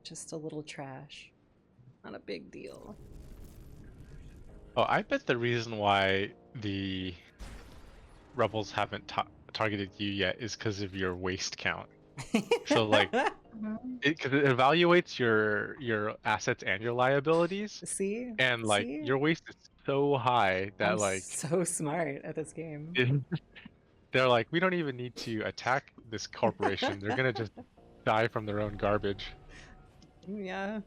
Just a little trash. Not a big deal. Oh, I bet the reason why the rebels haven't targeted you yet is because of your waste count. So like, cause it evaluates your assets and your liabilities, See? and like See? your waste is so high I'm that like so smart at this game. they're like, we don't even need to attack this corporation. They're gonna just die from their own garbage. Yeah.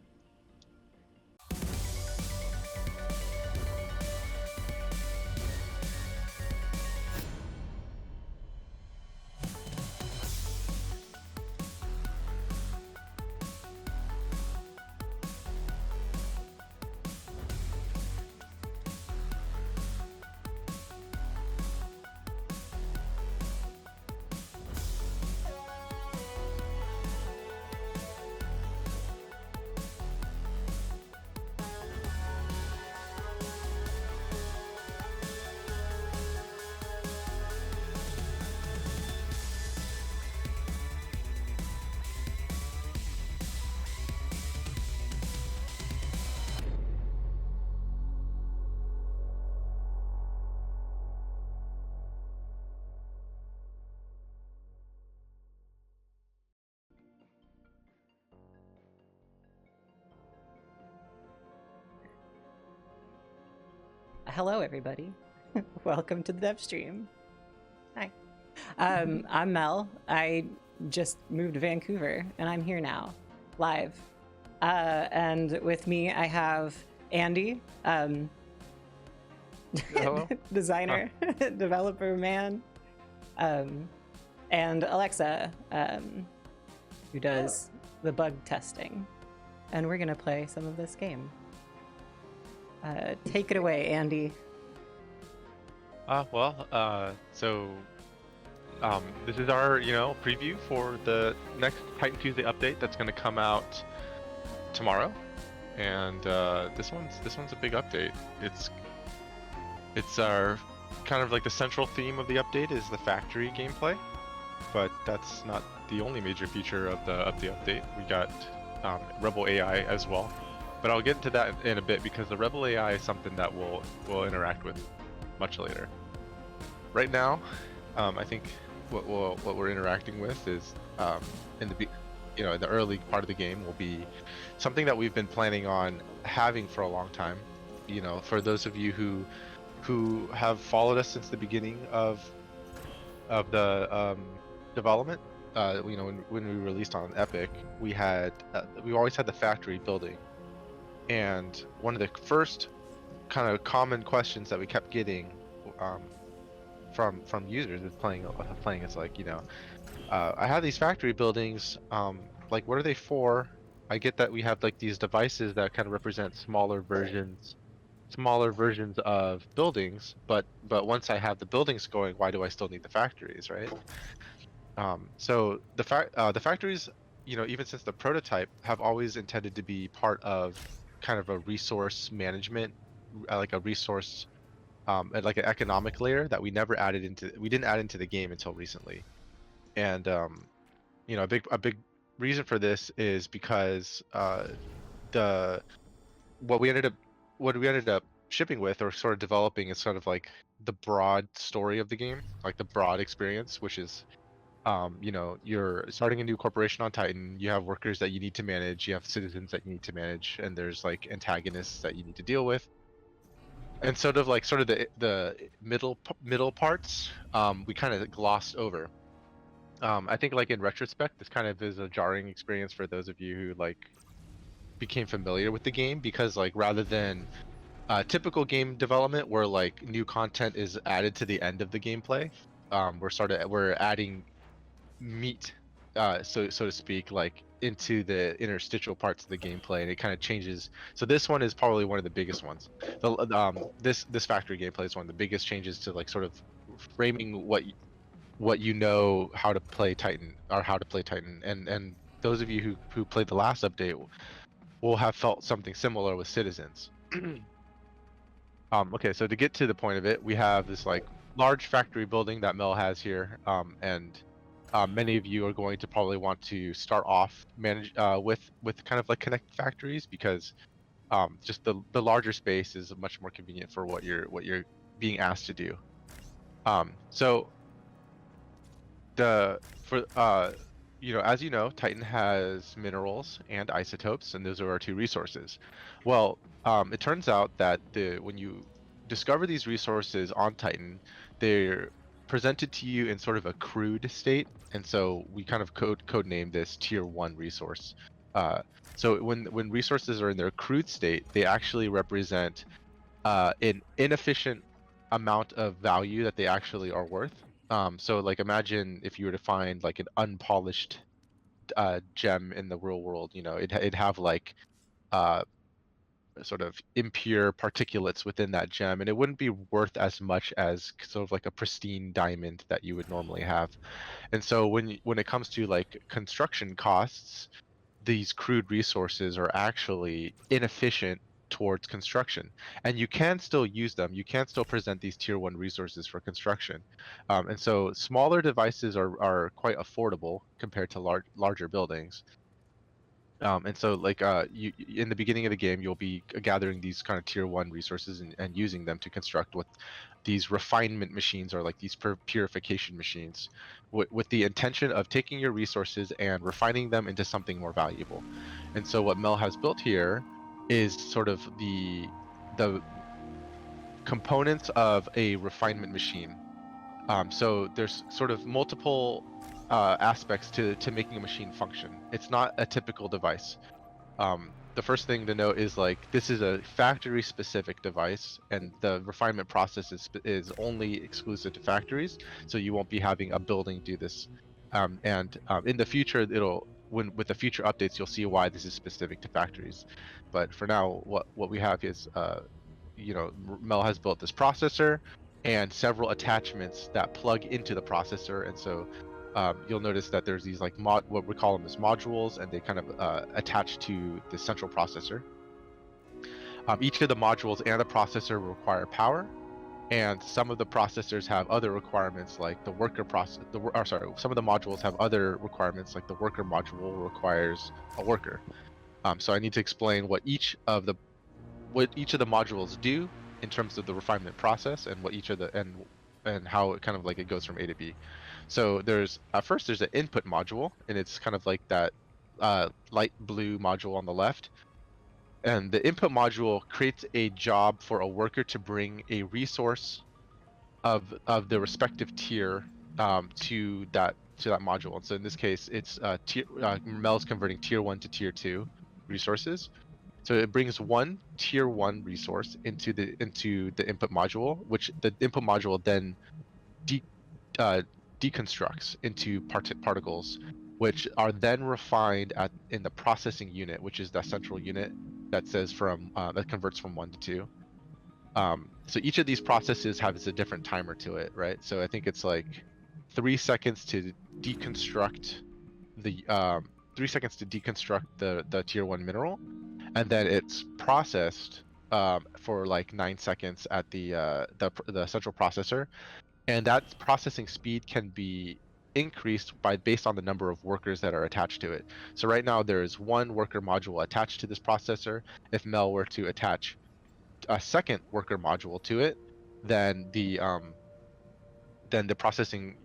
Hello, everybody. Welcome to the dev stream. Hi. I'm Mel. I just moved to Vancouver, and I'm here now, live. And with me, I have Andy, Hello. designer, developer man, and Alexa, who does the bug testing. And we're gonna play some of this game. Take it away, Andy. This is our, preview for the next Titan Tuesday update that's going to come out tomorrow, and this one's a big update. It's our kind of like the central theme of the update is the factory gameplay, but that's not the only major feature of the update. We got Rebel AI as well, but I'll get into that in a bit because the Rebel AI is something that we'll interact with much later. Right now, I think what we're interacting with is in the early part of the game will be something that we've been planning on having for a long time. For those of you who have followed us since the beginning of the development, when we released on Epic, we always had the factory building, and one of the first kind of common questions that we kept getting from users is playing is like, I have these factory buildings, like what are they for? I get that we have like these devices that kind of represent smaller versions of buildings, but once I have the buildings going, why do I still need the factories, right? So the factories, even since the prototype, have always intended to be part of kind of a resource management, like a resource like an economic layer that we didn't add into the game until recently. And a big reason for this is because the what we ended up shipping with or sort of developing is sort of like the broad story of the game, like the broad experience, which is you're starting a new corporation on Titan, you have workers that you need to manage, you have citizens that you need to manage, and there's like antagonists that you need to deal with. And sort of the middle parts, we kind of glossed over. I think like in retrospect, this kind of is a jarring experience for those of you who like became familiar with the game, because like rather than typical game development where like new content is added to the end of the gameplay, we're adding meat, so to speak, like into the interstitial parts of the gameplay, and it kind of changes. So this one is probably one of the biggest ones. This factory gameplay is one of the biggest changes to like sort of framing what how to play Titan, or how to play Titan, and those of you who played the last update will have felt something similar with citizens. Okay, so to get to the point of it, we have this like large factory building that Mel has here, and Many of you are going to probably want to start off with kind of like connected factories because just the larger space is much more convenient for what you're being asked to do. So the for as you know, Titan has minerals and isotopes, and those are our two resources. Well, it turns out that when you discover these resources on Titan, they're presented to you in sort of a crude state, and so we kind of code name this tier one resource. Uh, so when resources are in their crude state, they actually represent an inefficient amount of value that they actually are worth. So like imagine if you were to find like an unpolished gem in the real world, it'd have like uh, sort of impure particulates within that gem, and it wouldn't be worth as much as sort of like a pristine diamond that you would normally have. And so when it comes to like construction costs, these crude resources are actually inefficient towards construction, and you can still use them. You can still present these tier one resources for construction. And so smaller devices are quite affordable compared to larger buildings. And so like you in the beginning of the game, you'll be gathering these kind of tier one resources and using them to construct what these refinement machines are, like these purification machines, with the intention of taking your resources and refining them into something more valuable. And so what Mel has built here is sort of the components of a refinement machine. So there's sort of multiple aspects to making a machine function. It's not a typical device. The first thing to note is like this is a factory specific device, and the refinement process is only exclusive to factories, so you won't be having a building do this. And in the future, when with the future updates, you'll see why this is specific to factories. But for now, what we have is Mel has built this processor and several attachments that plug into the processor, and so you'll notice that there's these like what we call them as modules, and they kind of attach to the central processor. Each of the modules and the processor require power, and some of the processors have other requirements like the worker process. Some of the modules have other requirements like the worker module requires a worker. So I need to explain what each of the modules do in terms of the refinement process, and what each of the and how it kind of like it goes from A to B. So there's first there's an input module, and it's kind of like that light blue module on the left. And the input module creates a job for a worker to bring a resource of the respective tier to that module. And so in this case, it's Mel's converting tier one to tier two resources. So it brings one tier one resource into the input module, which the input module then de- uh, deconstructs into particles, which are then refined in the processing unit, which is the central unit that converts from one to two. So each of these processes has a different timer to it, right? So I think it's like 3 seconds to deconstruct the 3 seconds to deconstruct the tier one mineral, and then it's processed for like 9 seconds at the central processor, and that processing speed can be increased based on the number of workers that are attached to it. So right now there is one worker module attached to this processor. If Mel were to attach a second worker module to it, then the processing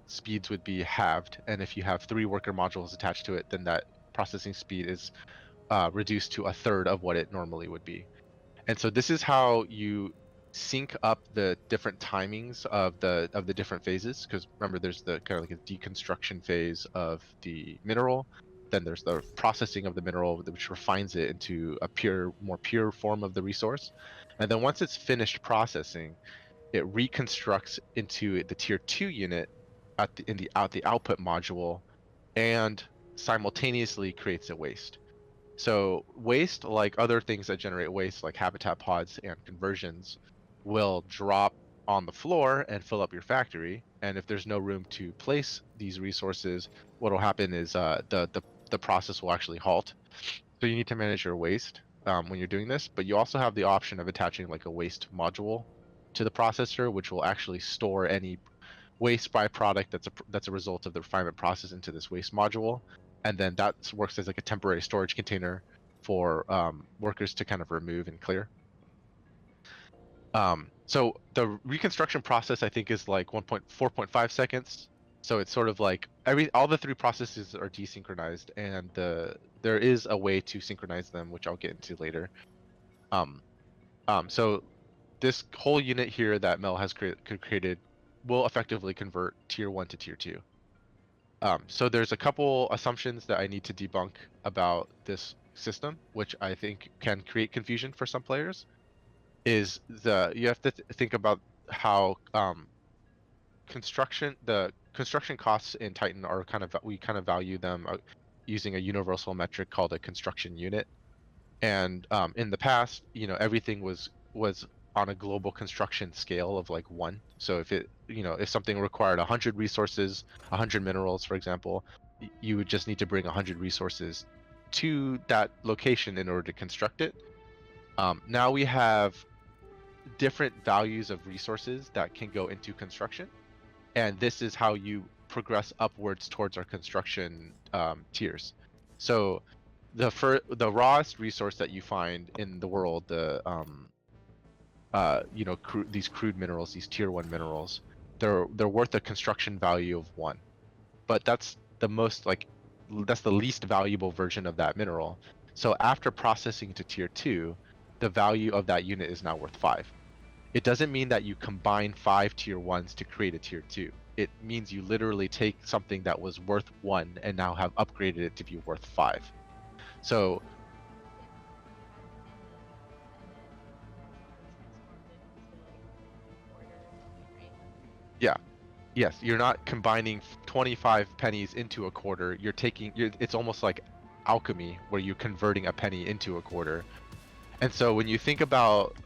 speeds would be halved. And if you have three worker modules attached to it, then that processing speed is reduced to a third of what it normally would be. And so this is how you sync up the different timings of the different phases. Because remember, there's the kind of like a deconstruction phase of the mineral. Then there's the processing of the mineral, which refines it into a more pure form of the resource. And then once it's finished processing, it reconstructs into the tier two unit in the output module, and simultaneously creates a waste. So waste, like other things that generate waste, like habitat pods and conversions, will drop on the floor and fill up your factory. And if there's no room to place these resources, what will happen is the process will actually halt. So you need to manage your waste when you're doing this, but you also have the option of attaching like a waste module to the processor, which will actually store any waste byproduct that's a result of the refinement process into this waste module, and then that works as like a temporary storage container for workers to kind of remove and clear. So the reconstruction process I think is like 4.5 seconds. So it's sort of like all the three processes are desynchronized, and there is a way to synchronize them, which I'll get into later. So this whole unit here that Mel has created will effectively convert tier 1 to tier 2. So there's a couple assumptions that I need to debunk about this system, which I think can create confusion for some players. You have to think about how the construction costs in Titan are we kind of value them using a universal metric called a construction unit. And in the past, everything was on a global construction scale of like 1. So if something required 100 resources, 100 minerals, for example, you would just need to bring 100 resources to that location in order to construct it. Now we have different values of resources that can go into construction, and this is how you progress upwards towards our construction tiers. So the rawest resource that you find in the world, these crude minerals, these tier 1 minerals, they're worth a construction value of 1, but that's the least valuable version of that mineral. So after processing to tier 2, the value of that unit is now worth 5. It doesn't mean that you combine 5 tier 1s to create a tier 2. It means you literally take something that was worth 1 and now have upgraded it to be worth 5. So yeah, yes, you're not combining 25 pennies into a quarter. It's almost like alchemy, where you're converting a penny into a quarter. And so when you think about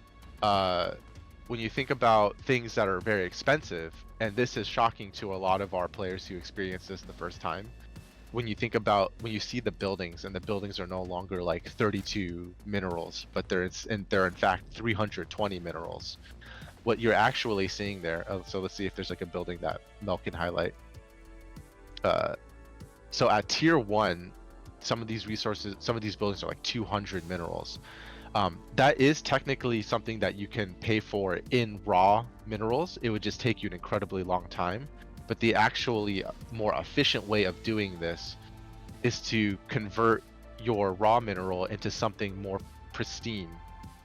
things that are very expensive, and this is shocking to a lot of our players who experience this the first time, when you see the buildings, and the buildings are no longer like 32 minerals, but they're in fact 320 minerals. What you're actually seeing there, so let's see if there's like a building that Mel can highlight. So at tier 1, some of these buildings are like 200 minerals. That is technically something that you can pay for in raw minerals. It would just take you an incredibly long time. But the actually more efficient way of doing this is to convert your raw mineral into something more pristine,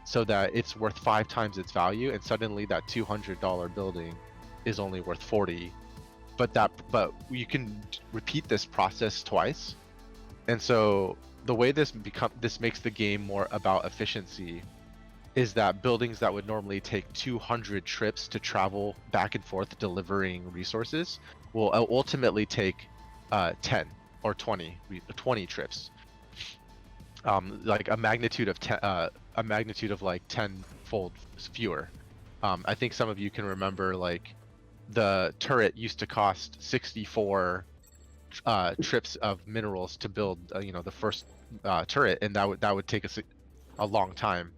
so that it's worth 5 times its value, and suddenly that $200 building is only worth 40. But you can repeat this process twice. And so the way this makes the game more about efficiency is that buildings that would normally take 200 trips to travel back and forth delivering resources will ultimately take 10 or 20 trips. Like a magnitude of like 10-fold fewer. I think some of you can remember, like, the turret used to cost 64 trips of minerals to build the first turret, and that would take us a long time.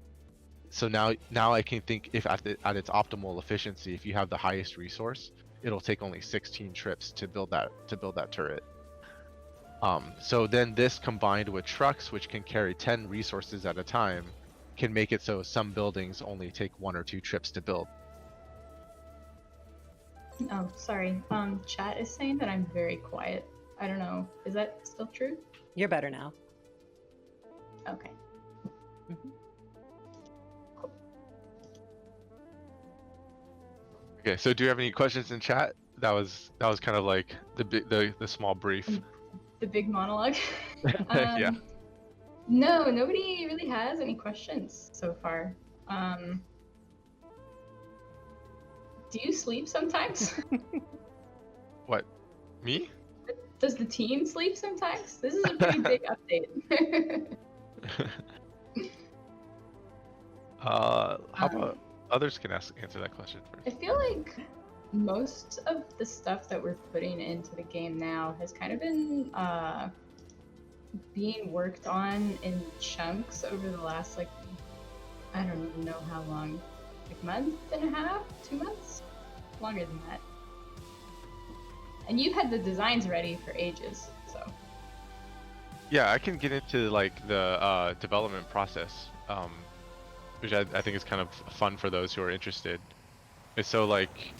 So now I can think, if at its optimal efficiency, if you have the highest resource, it'll take only 16 trips to build that turret. So then this, combined with trucks, which can carry 10 resources at a time, can make it so some buildings only take 1 or 2 trips to build. Oh, sorry. Chat is saying that I'm very quiet. I don't know. Is that still true? You're better now. Okay. Mm-hmm. Cool. Okay, so do you have any questions in chat? That was kind of like the small brief. The big monologue. Yeah. No, nobody really has any questions so far. Do you sleep sometimes? What? Me? Does the team sleep sometimes? This is a pretty big update. How about others can answer that question I first? feel like most of the stuff that we're putting into the game now has kind of been being worked on in chunks over the last, like, I don't even know how long, like month and a half, 2 months, longer than that. And you've had the designs ready for ages, so. Yeah, I can get into like the development process, which I think is kind of fun for those who are interested. And so like,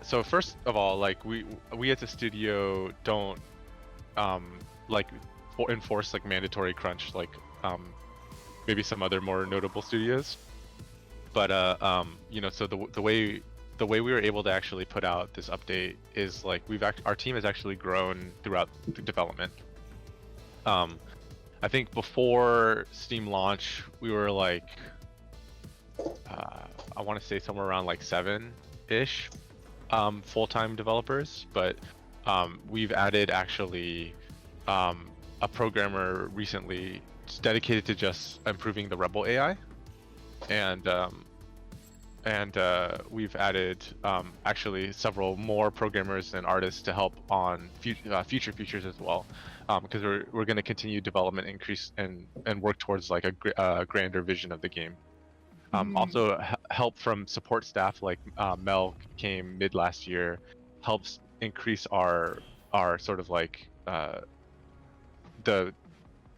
so first of all, like we as a studio don't like enforce like mandatory crunch like maybe some other more notable studios. But you know, so the way we were able to actually put out this update is like our team has actually grown throughout the development. I think before Steam launch, we were like, I want to say somewhere around like 7-ish full-time developers, but we've added actually a programmer recently dedicated to just improving the Rebel AI, and we've added actually several more programmers and artists to help on future features as well, because we're going to continue development, increase and work towards like a grander vision of the game. Also help from support staff like Mel came mid last year, helps increase our sort of like the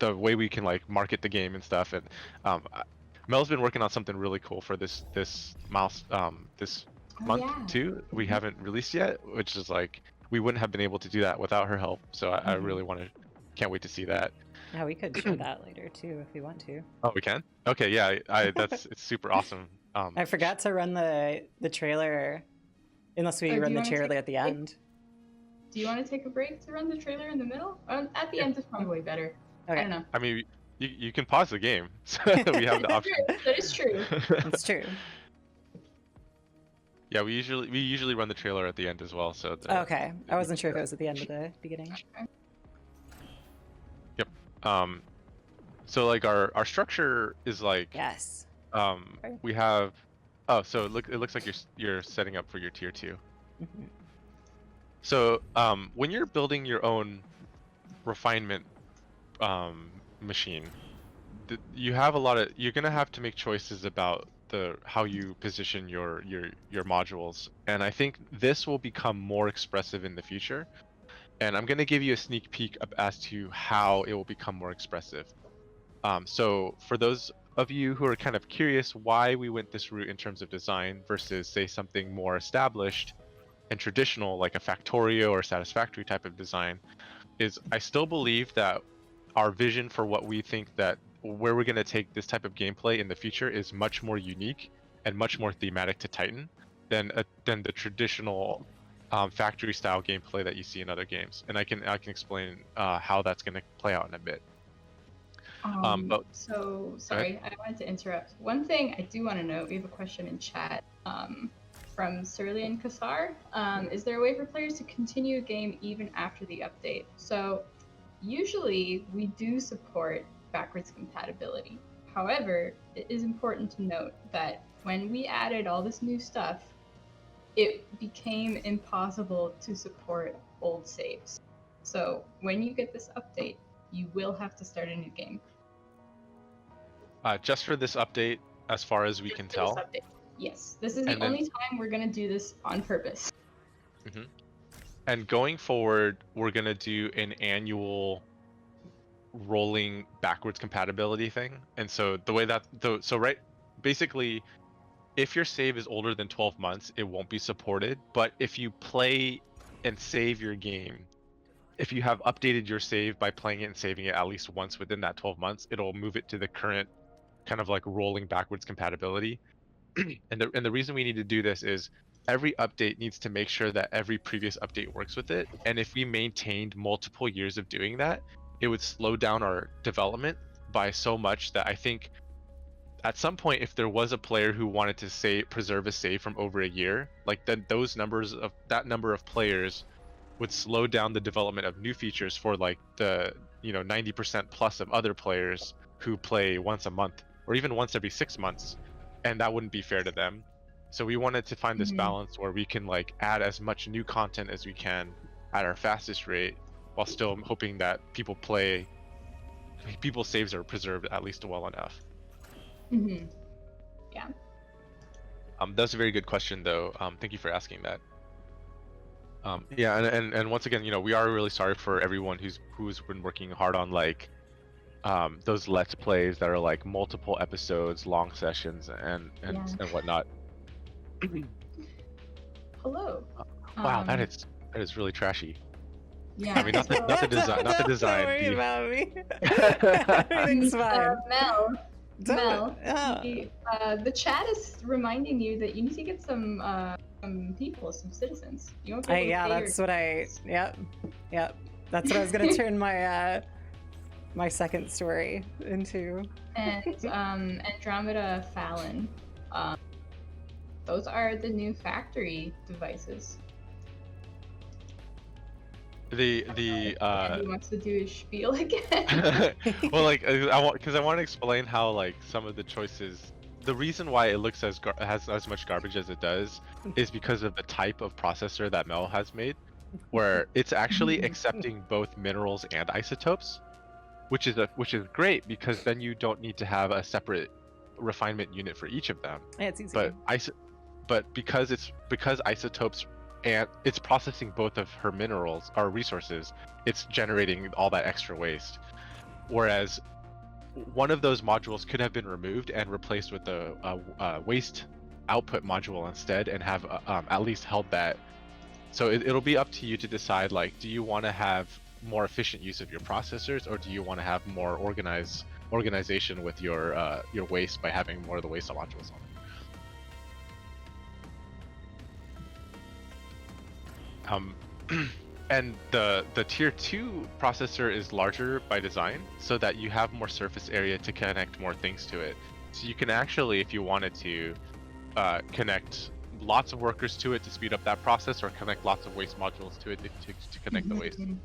way we can like market the game and stuff. And Mel's been working on something really cool for this month too. We haven't released yet, which is like we wouldn't have been able to do that without her help. So I really can't wait to see that. Yeah, we could show that later too if we want to. Oh, we can? Okay, yeah, it's super awesome. I forgot to run the trailer, unless we run the trailer at the end. Do you want to take a break to run the trailer in the middle? At the end is probably better. Okay. I don't know. I mean, you can pause the game, so we have the option. That is true. That's true. Yeah, we usually run the trailer at the end as well. So okay, I wasn't sure if it was at the end of the beginning. Yep. So like our structure is like yes. We have so it looks like you're setting up for your tier 2. Mm-hmm. So when you're building your own refinement machine, you're gonna have to make choices about how you position your modules, and I think this will become more expressive in the future. And I'm gonna give you a sneak peek as to how it will become more expressive. So for those of you who are kind of curious why we went this route in terms of design versus say something more established and traditional like a Factorio or Satisfactory type of design, is I still believe that our vision for what we think that where we're going to take this type of gameplay in the future is much more unique and much more thematic to Titan than the traditional factory style gameplay that you see in other games. And I can explain how that's going to play out in a bit. So sorry, I wanted to interrupt. One thing I do want to note, we have a question in chat from Cerulean Kassar. Is there a way for players to continue a game even after the update? So usually we do support backwards compatibility. However, it is important to note that when we added all this new stuff, it became impossible to support old saves. So when you get this update, you will have to start a new game. Just for this update, as far as we can tell. Yes, this is the only time we're going to do this on purpose. Mm-hmm. And going forward, we're going to do an annual rolling backwards compatibility thing. And so the way that basically if your save is older than 12 months, it won't be supported. But if you play and save your game, if you have updated your save by playing it and saving it at least once within that 12 months, it'll move it to the current kind of like rolling backwards compatibility. And the reason we need to do this is every update needs to make sure that every previous update works with it. And if we maintained multiple years of doing that, it would slow down our development by so much that I think at some point, if there was a player who wanted to preserve a save from over a year, like then that number of players would slow down the development of new features for like the 90% plus of other players who play once a month or even once every 6 months, and that wouldn't be fair to them. So we wanted to find this balance where we can like add as much new content as we can at our fastest rate, while still hoping that people's saves are preserved at least well enough. Mm-hmm. Yeah. That's a very good question, though. Thank you for asking that. Yeah, and once again, we are really sorry for everyone who's been working hard on like those let's plays that are like multiple episodes, long sessions, Yeah. and whatnot. Hello. Wow, that is really trashy. Yeah. I mean, not the design, not the design. Don't worry the- about me. Everything's fine. Mel. Don't- Mel, oh. the chat is reminding you that you need to get some people, some citizens. You won't be able to Yeah, pay that's your what I. Yep. That's what I was gonna turn my my second story into. and Andromeda Fallon. Those are the new factory devices. the Andy wants to do his spiel again. well, like I want to explain how like some of the choices. The reason why it looks has as much garbage as it does is because of the type of processor that Mel has made, where it's actually accepting both minerals and isotopes, which is great because then you don't need to have a separate refinement unit for each of them. Yeah, it's easy. But because isotopes and it's processing both of her minerals or resources, it's generating all that extra waste. Whereas one of those modules could have been removed and replaced with a waste output module instead, and have at least held that. So it'll be up to you to decide, like, do you want to have more efficient use of your processors, or do you want to have more organization with your waste by having more of the waste modules on it. And the tier 2 processor is larger by design so that you have more surface area to connect more things to it. So you can actually, if you wanted to, connect lots of workers to it to speed up that process, or connect lots of waste modules to it to connect the waste. In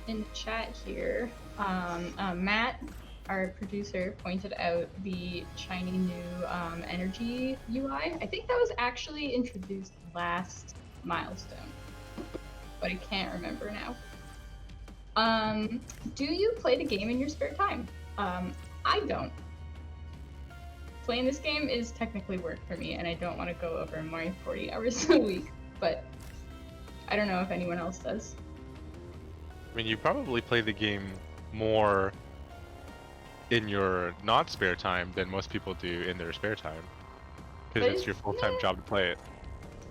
the chat here, Matt, our producer, pointed out the shiny new energy UI. I think that was actually introduced last milestone, but I can't remember now. Do you play the game in your spare time? I don't. Playing this game is technically work for me, and I don't want to go over my 40 hours a week, but I don't know if anyone else does. I mean, you probably play the game more in your not spare time than most people do in their spare time, because it's your full-time job to play it.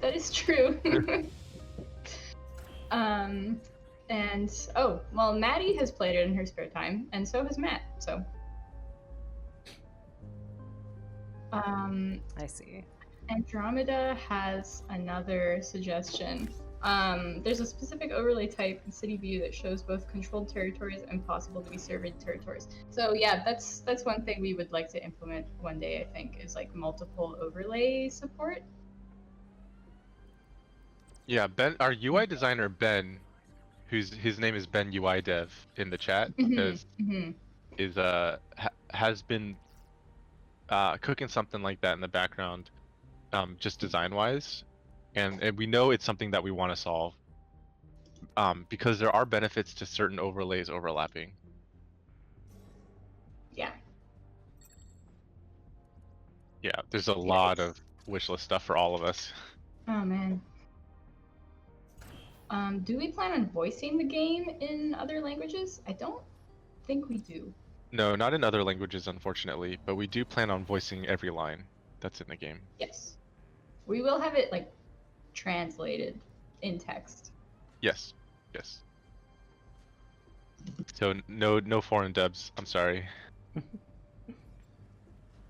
That is true. And oh, well, Maddie has played it in her spare time, and so has Matt. So, I see. Andromeda has another suggestion. There's a specific overlay type in City View that shows both controlled territories and possible to be surveyed territories. So yeah, that's one thing we would like to implement one day, I think, is like multiple overlay support. Yeah, Ben, our UI designer Ben, his name is Ben UI Dev in the chat, has been cooking something like that in the background, just design wise, and we know it's something that we want to solve, because there are benefits to certain overlays overlapping. Yeah. Yeah, there's a lot of wishlist stuff for all of us. Oh man. Do we plan on voicing the game in other languages? I don't think we do. No, not in other languages, unfortunately, but we do plan on voicing every line that's in the game. Yes. We will have it like translated in text. Yes. So no foreign dubs. I'm sorry.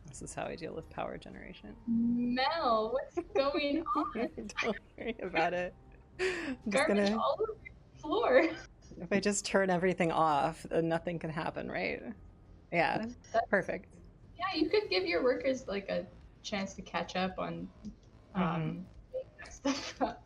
This is how I deal with power generation. Mel, what's going on? Don't worry about it. I'm just Garbage gonna, all over the floor. if I just turn everything off, then nothing can happen, right? Yeah, perfect. Yeah, you could give your workers like a chance to catch up on making that stuff up.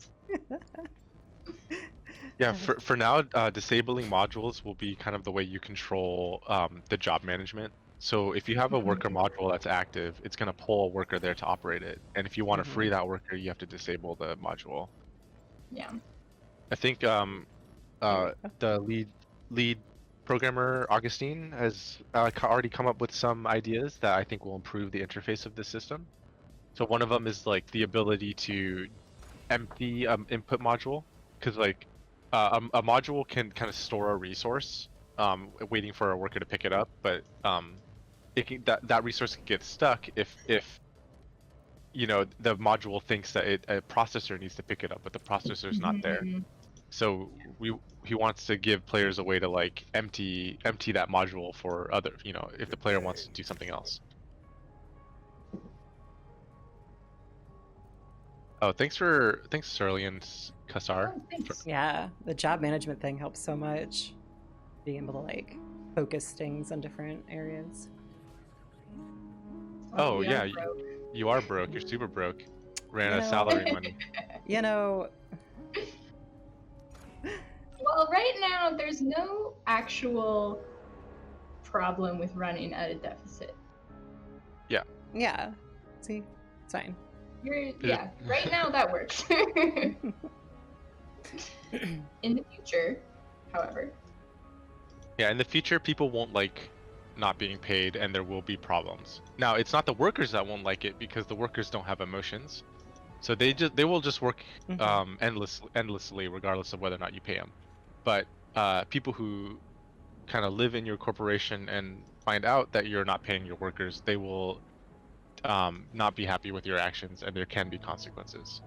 Yeah, for now, disabling modules will be kind of the way you control the job management. So if you have a worker module that's active, it's going to pull a worker there to operate it. And if you want to free that worker, you have to disable the module. Yeah. I think the lead programmer Augustine has already come up with some ideas that I think will improve the interface of the system. So one of them is like the ability to empty input module, because like a module can kind of store a resource, waiting for a worker to pick it up, but it can, that resource can get stuck if you know the module thinks that a processor needs to pick it up, but the processor's not there. Mhm. So he wants to give players a way to like empty that module for other, you know, if the player wants to do something else. Oh, thanks Surly and Kassar. Oh, thanks. Yeah, the job management thing helps so much. Being able to like focus things on different areas. Well, Oh we yeah, are broke. you are broke. You're super broke. Ran You out of know- salary money. You know, Well, right now there's no actual problem with running at a deficit. yeah. See, it's fine. Yeah, right now that works. In the future, however, Yeah, in the future, people won't like not being paid, and there will be problems. Now, it's not the workers that won't like it because the workers don't have emotions, so they will just work Mhm. endlessly, regardless of whether or not you pay them. But people who kind of live in your corporation and find out that you're not paying your workers, they will not be happy with your actions, and there can be consequences.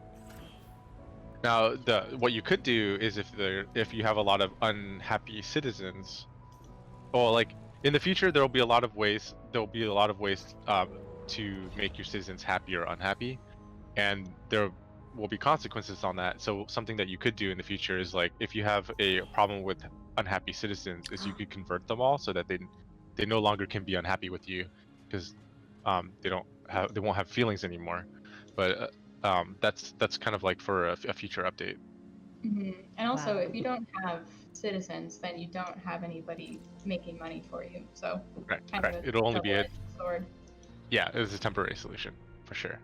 Now, what you could do is if you have a lot of unhappy citizens, or like in the future, there'll be a lot of ways. There'll be a lot of ways to make your citizens happy or unhappy, and there will be consequences on that. So something that you could do in the future is like if you have a problem with unhappy citizens, is you could convert them all so that they no longer can be unhappy with you because they won't have feelings anymore. But that's kind of like for a future update. and also Wow. if you don't have citizens, then you don't have anybody making money for you. So Correct. kind Correct. of a It'll only be a double-edged sword. yeah. It was a temporary solution for sure.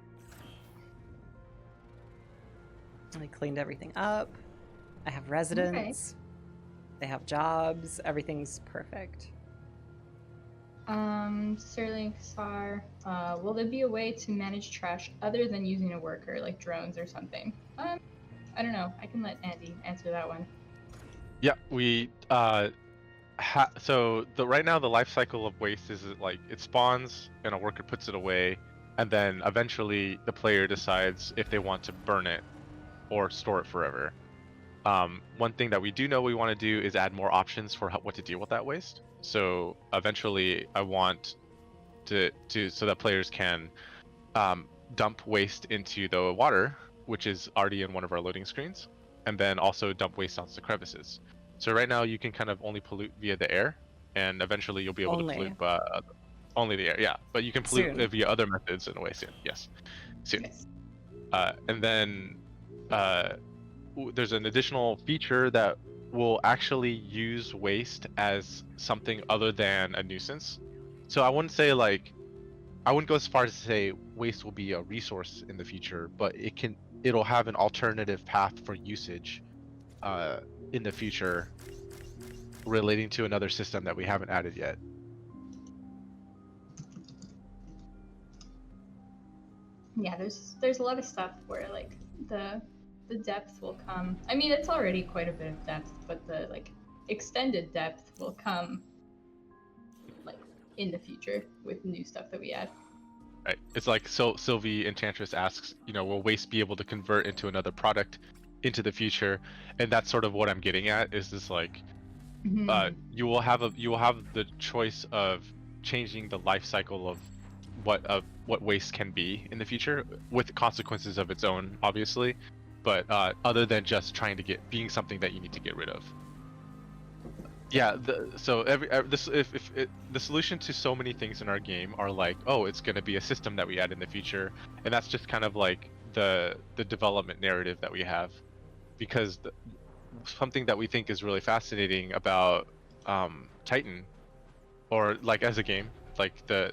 I cleaned everything up. I have residents. They have jobs. Everything's perfect. Sterling Kassar, will there be a way to manage trash other than using a worker, like drones or something? I don't know. I can let Andy answer that one. Yeah, we so right now the life cycle of waste is like it spawns and a worker puts it away, and then eventually the player decides if they want to burn it or store it forever. One thing that we do know we want to do is add more options for what to deal with that waste. So eventually, I want to so that players can dump waste into the water, which is already in one of our loading screens, and then also dump waste onto the crevices. So right now you can kind of only pollute via the air, and eventually you'll be able Only. to pollute only the air. Yeah, but you can pollute Soon. via other methods in a way soon. Yes, soon. Yes. And then there's an additional feature that will actually use waste as something other than a nuisance. So I wouldn't go as far as to say waste will be a resource in the future, but it'll have an alternative path for usage in the future relating to another system that we haven't added yet. Yeah, there's a lot of stuff where like the depth will come. I mean, it's already quite a bit of depth, but the like extended depth will come like in the future with new stuff that we add. Right. It's like Sylvie Enchantress asks, will waste be able to convert into another product into the future? And that's sort of what I'm getting at. Is this like you will have the choice of changing the life cycle of what waste can be in the future with consequences of its own, obviously, but other than just trying to being something that you need to get rid of. Yeah, the solution to so many things in our game are like, oh, it's going to be a system that we add in the future, and that's just kind of like the development narrative that we have, because something that we think is really fascinating about Titan, or like as a game, like the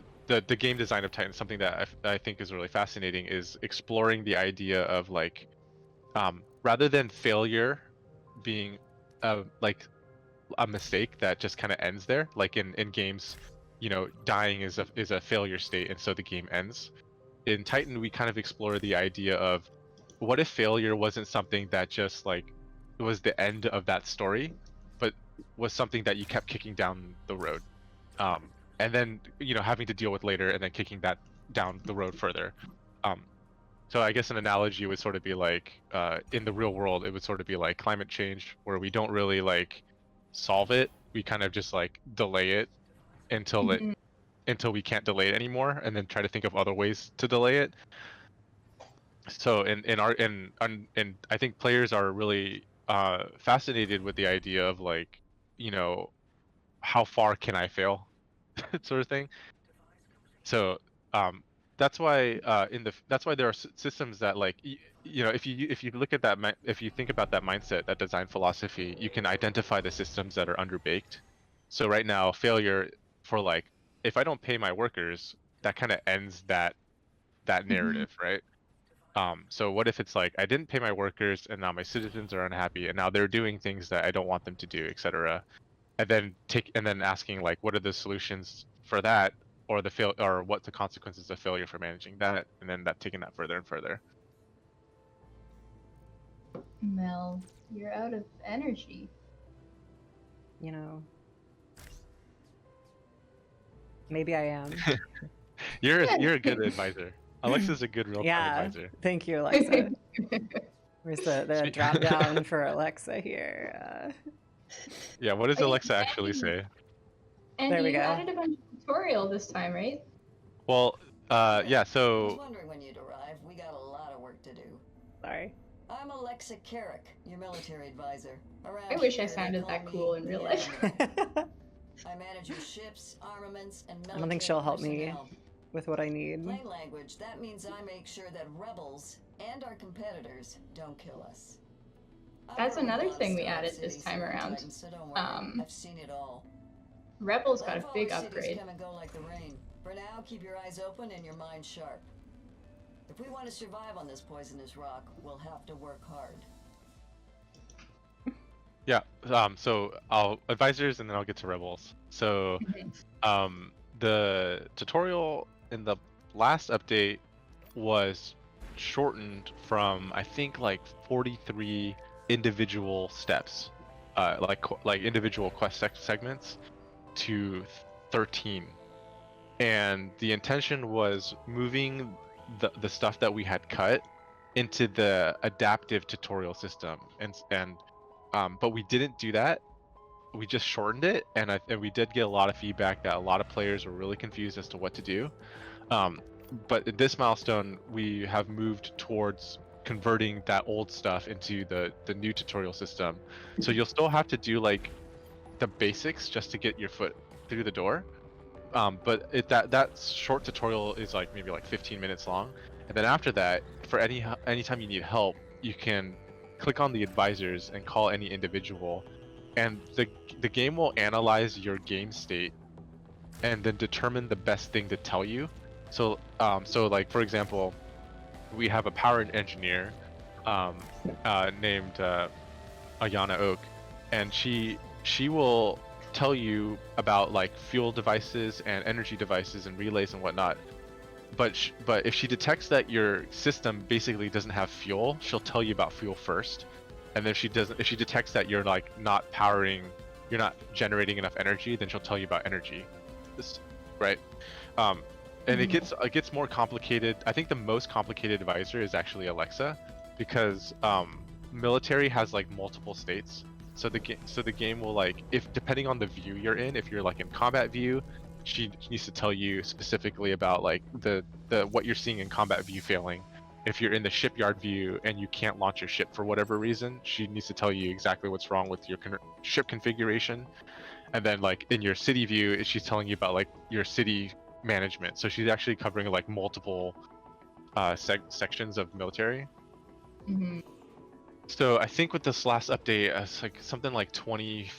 game design of Titan, something that I think is really fascinating is exploring the idea of like rather than failure being like a mistake that just kind of ends there, like in games, dying is a failure state and so the game ends. In Titan we kind of explore the idea of what if failure wasn't something that just like was the end of that story, but was something that you kept kicking down the road, and then having to deal with later, and then kicking that down the road further. So I guess an analogy would sort of be like, in the real world, it would sort of be like climate change, where we don't really like solve it. We kind of just like delay it until Mhm. we can't delay it anymore, and then try to think of other ways to delay it. So in I think players are really fascinated with the idea of like, how far can I fail, sort of thing. So um, that's why that's why there are systems that like if you look at that if you think about that mindset, that design philosophy, you can identify the systems that are underbaked. So right now, failure for like, if I don't pay my workers, that kind of ends that Mhm. narrative, right? So what if it's like I didn't pay my workers and now my citizens are unhappy and now they're doing things that I don't want them to do, etc. And then asking like, what are the solutions for that, or or what the consequences of failure for managing that, and then taking that further and further. Mel, you're out of energy. You know, maybe I am. You're a good advisor. Alexa's a good real-time Yeah, advisor. thank you, Alexa. Where's the Spe- drop down for Alexa here? Yeah, what does Oh, yeah, Alexa actually say? There Andy, we you go. added a bunch of tutorial this time, right? Well, yeah, I was so wondering when you'd arrive. We got a lot of work to do. Sorry. I'm Alexa Carrick, your military advisor. Around I wish I here, they sounded call that me cool in the real life. Admiral. I manage your ships, armaments, and military I don't think she'll help me personnel. with what I need. Plain language, that means I make sure that rebels and our competitors don't kill us. I've That's run a another lot of thing we startup added this cities time here on around. Titan, so don't worry, I've seen it all. Rebels got a Landfall big cities upgrade. come and go like the rain. For now, keep your eyes open and your mind sharp. If we want to survive on this poisonous rock, we'll have to work hard. yeah, so I'll advisors and then I'll get to rebels. So the tutorial in the last update was shortened from, I think, like 43 individual steps, like individual quest segments, to 13. And the intention was moving the stuff that we had cut into the adaptive tutorial system, and but we didn't do that. We just shortened it, and we did get a lot of feedback that a lot of players were really confused as to what to do. But in this milestone, we have moved towards converting that old stuff into the new tutorial system. So you'll still have to do like the basics just to get your foot through the door. But that short tutorial is like maybe like 15 minutes long, and then after that, for anytime you need help, you can click on the advisors and call any individual, and the game will analyze your game state and then determine the best thing to tell you. So like for example, we have a power engineer named Ayana Oak, and she will tell you about like fuel devices and energy devices and relays and whatnot. But if she detects that your system basically doesn't have fuel, she'll tell you about fuel first. And then if she detects that you're like you're not generating enough energy, then she'll tell you about energy. Right? And it gets more complicated. I think the most complicated advisor is actually Alexa, because military has like multiple states. So the game will like, if depending on the view you're in, if you're like in combat view, she needs to tell you specifically about like the what you're seeing in combat view failing. If you're in the shipyard view and you can't launch your ship for whatever reason, she needs to tell you exactly what's wrong with your ship configuration. And then like in your city view, she's telling you about like your city management. So she's actually covering like multiple sections of military. Mhm. So I think with this last update, it's like something like 20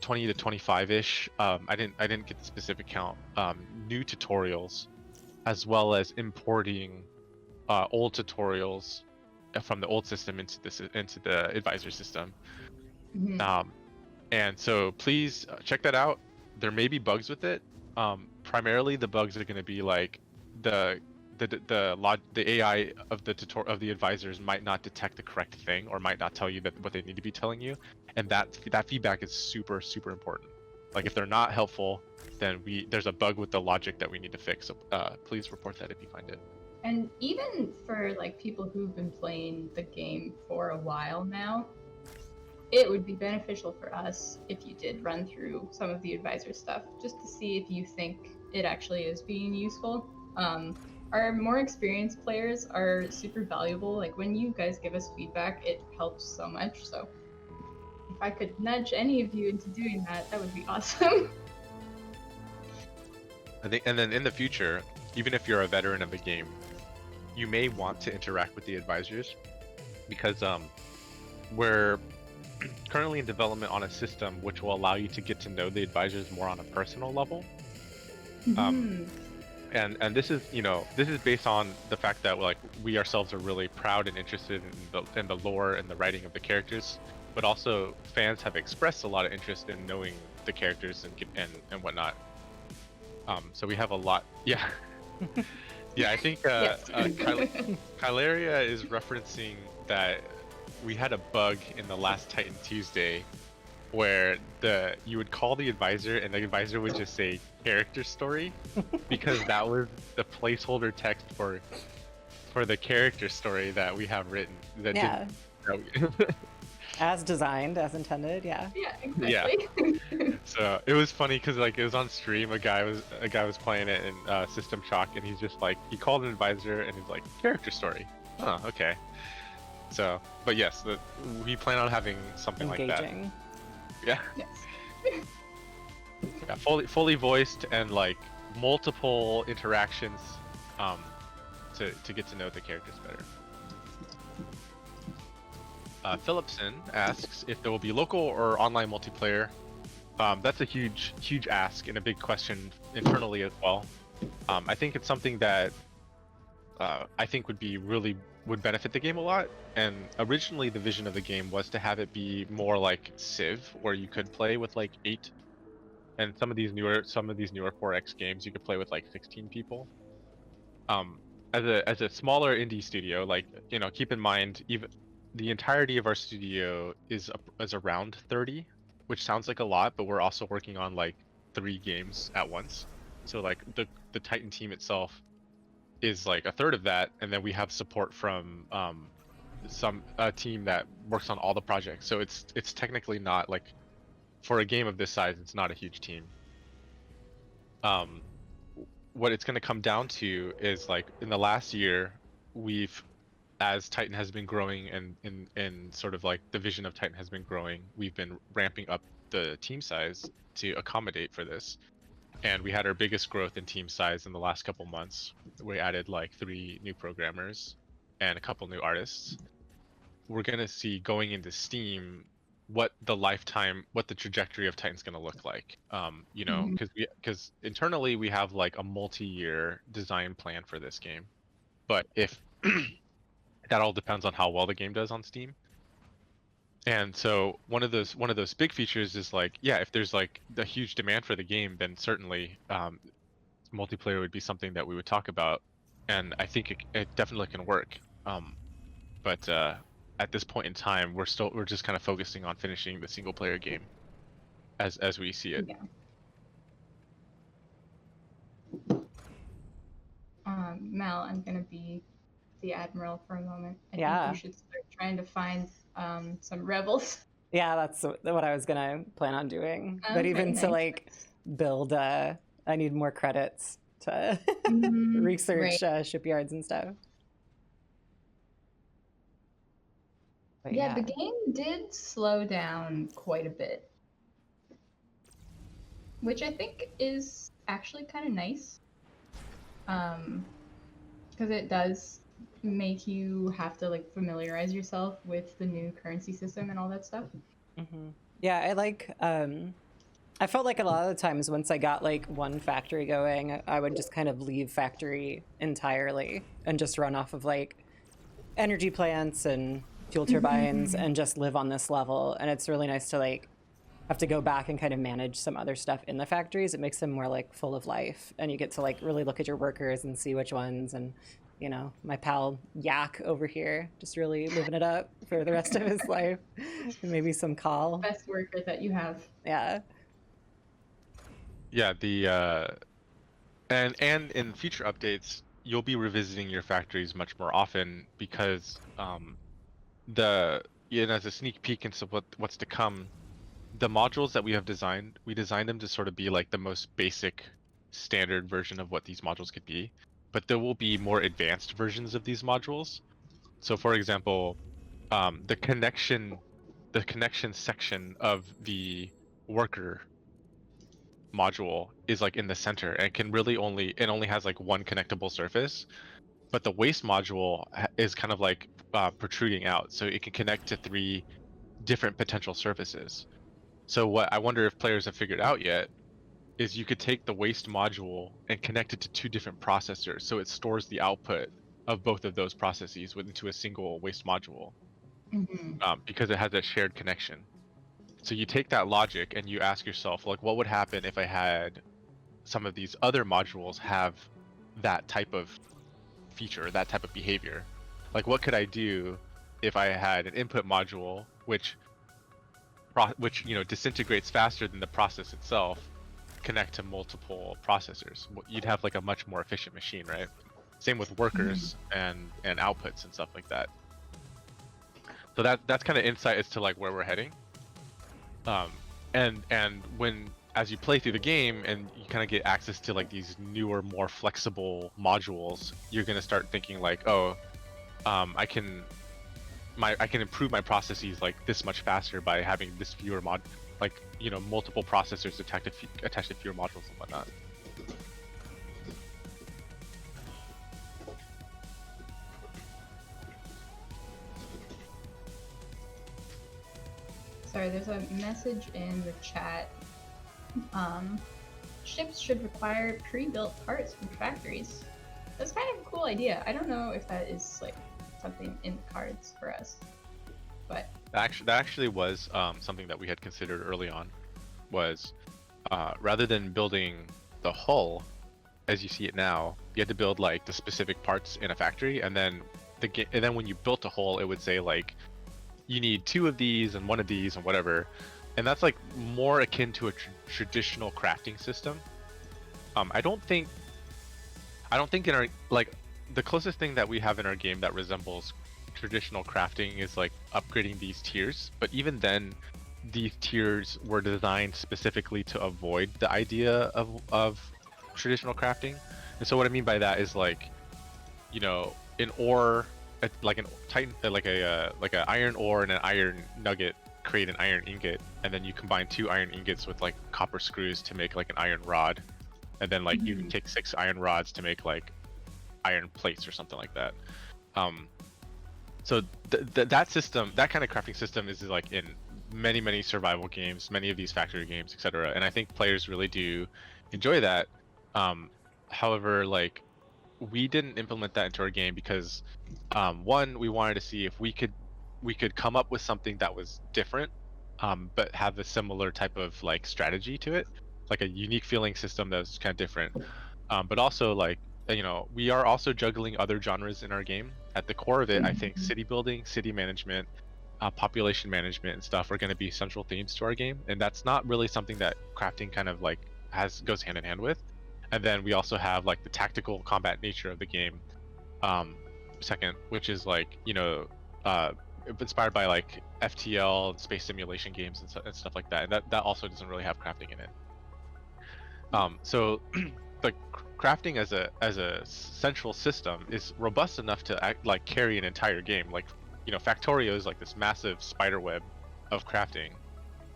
to 25-ish. I didn't get the specific count. New tutorials, as well as importing old tutorials from the old system into the advisor system. Mhm. And so please check that out. There may be bugs with it. Primarily the bugs are going to be like the the AI of the advisors might not detect the correct thing, or might not tell you that what they need to be telling you, and that feedback is super important. Like if they're not helpful, then there's a bug with the logic that we need to fix. So please report that if you find it. And even for like people who've been playing the game for a while now, it would be beneficial for us if you did run through some of the advisor stuff, just to see if you think it actually is being useful. Our more experienced players are super valuable. Like when you guys give us feedback, it helps so much. So if I could nudge any of you into doing that, that would be awesome. I think, and then in the future, even if you're a veteran of the game, you may want to interact with the advisors, because we're currently in development on a system which will allow you to get to know the advisors more on a personal level. And this is, this is based on the fact that like we ourselves are really proud and interested in the lore and the writing of the characters, but also fans have expressed a lot of interest in knowing the characters and whatnot. So we have a lot. Yeah. Yeah, I think Kyleria is referencing that we had a bug in the last Titan Tuesday where you would call the advisor and the advisor would just say character story, because that was the placeholder text for the character story that we have written. That As designed, as intended, yeah. Yeah, exactly. Yeah. So it was funny because like it was on stream. A guy was playing it in System Shock, and he's just like, he called an advisor and he's like, character story. Oh, okay. So, but yes, we plan on having something like that. Yeah. Yes. Yeah, fully voiced and like multiple interactions, to get to know the characters better. Phillipson asks if there will be local or online multiplayer. That's a huge ask and a big question internally as well. I think it's something that I think would benefit the game a lot. And originally the vision of the game was to have it be more like Civ, where you could play with like 8, and some of these newer 4X games you could play with like 16 people. As a smaller indie studio, like, keep in mind, even the entirety of our studio is around 30, which sounds like a lot, but we're also working on like 3 games at once. So like the Titan team itself is like a third of that, and then we have support from a team that works on all the projects. So it's technically not like, for a game of this size, it's not a huge team. What it's going to come down to is like in the last year, as Titan has been growing and sort of like the vision of Titan has been growing, we've been ramping up the team size to accommodate for this. And we had our biggest growth in team size in the last couple months. We added like 3 new programmers and a couple new artists. We're going to see going into Steam what the trajectory of Titan's going to look like. Because internally we have like a multi-year design plan for this game. But if that all depends on how well the game does on Steam. And so one of those big features is like, yeah, if there's like a huge demand for the game, then certainly multiplayer would be something that we would talk about, and I think it definitely can work. But at this point in time, we're just kind of focusing on finishing the single player game as we see it. Yeah. Mel, I'm gonna be the admiral for a moment. I think you should start trying to find some rebels. Yeah, that's what I was gonna plan on doing. But even to like build, I need more credits to research shipyards and stuff. But yeah, the game did slow down quite a bit, which I think is actually kind of nice, because it does make you have to like familiarize yourself with the new currency system and all that stuff. Yeah, I like I felt like a lot of the times once I got like one factory going, I would just kind of leave factory entirely and just run off of like energy plants and fuel turbines and just live on this level. And it's really nice to like have to go back and kind of manage some other stuff in the factories, it makes them more like full of life, and you get to like really look at your workers and see which ones. And you know, my pal Yak over here just really living it up for the rest of his life, and maybe some call. Best worker that you have. Yeah. Yeah, the and in future updates, you'll be revisiting your factories much more often because as a sneak peek into what's to come, the modules that we have designed, we designed them to sort of be like the most basic standard version of what these modules could be, but there will be more advanced versions of these modules. So for example, the connection section of the worker module is like in the center and can really only has like one connectable surface, but the waste module is kind of like protruding out, so it can connect to 3 different potential surfaces. So what I wonder if players have figured out yet is you could take the waste module and connect it to 2 different processors, so it stores the output of both of those processes into a single waste module, because it has that shared connection. So you take that logic and you ask yourself, like, what would happen if I had some of these other modules have that type of feature, that type of behavior? Like, what could I do if I had an input module which disintegrates faster than the process itself, connect to multiple processors? You'd have like a much more efficient machine, right? Same with workers and outputs and stuff like that. So that's kind of insight as to like where we're heading. And when as you play through the game and you kind of get access to like these newer, more flexible modules, you're gonna start thinking like, oh, I can improve my processes like this much faster by having this fewer multiple processors attached to fewer modules and whatnot. Sorry, there's a message in the chat. Ships should require pre-built parts from factories. That's kind of a cool idea. I don't know if that is like something in the cards for us, but That actually was something that we had considered early on. Was rather than building the hull as you see it now, you had to build like the specific parts in a factory, and then when you built a hull, it would say like you need 2 of these and 1 of these and whatever, and that's like more akin to a traditional crafting system. I don't think in our like the closest thing that we have in our game that resembles traditional crafting is like upgrading these tiers, but even then these tiers were designed specifically to avoid the idea of traditional crafting. And so what I mean by that is like, you know, an ore, like an titan, like a iron ore and an iron nugget create an iron ingot, and then you combine 2 iron ingots with like copper screws to make like an iron rod, and then like you can take 6 iron rods to make like iron plates or something like that. So that system, that kind of crafting system is like in many survival games, many of these factory games, etc. And I think players really do enjoy that. However, like we didn't implement that into our game because one, we wanted to see if we could come up with something that was different, but have a similar type of like strategy to it, like a unique feeling system that was kind of different. But also like, you know, we are also juggling other genres in our game. At the core of it, I think city building, city management, population management and stuff are going to be central themes to our game, and that's not really something that crafting kind of like goes hand in hand with. And then we also have like the tactical combat nature of the game, second, which is like, you know, inspired by like FTL and space simulation games and stuff like that, and that also doesn't really have crafting in it. So the crafting as a central system is robust enough to like carry an entire game. Like, you know, Factorio is like this massive spider web of crafting,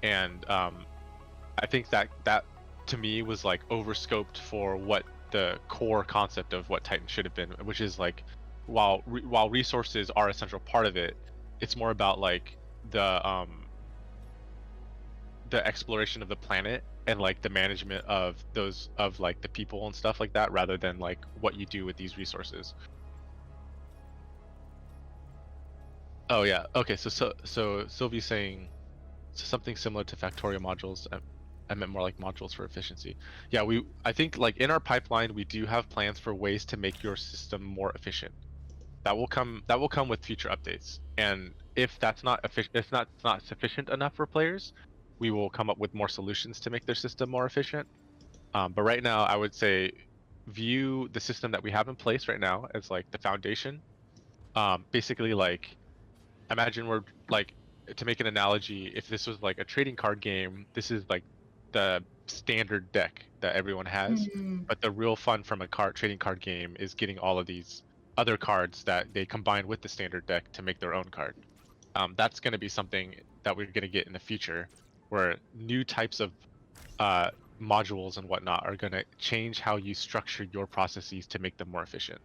and I think that to me was like overscoped for what the core concept of what Titan should have been, which is like, while resources are a central part of it, it's more about like the exploration of the planet and like the management of those, of like the people and stuff like that, rather than like what you do with these resources. Oh yeah, okay, so Sylvie's saying, something similar to Factorio modules. I meant more like modules for efficiency. Yeah, I think like in our pipeline we do have plans for ways to make your system more efficient. That will come with future updates. And if that's not if not sufficient enough for players, we will come up with more solutions to make their system more efficient. But right now, I would say view the system that we have in place right now as like the foundation. Basically, like imagine we're like, to make an analogy, if this was like a trading card game, this is like the standard deck that everyone has. Mhm. But the real fun from a trading card game is getting all of these other cards that they combine with the standard deck to make their own card. That's going to be something that we're going to get in the future, where new types of modules and whatnot are going to change how you structure your processes to make them more efficient.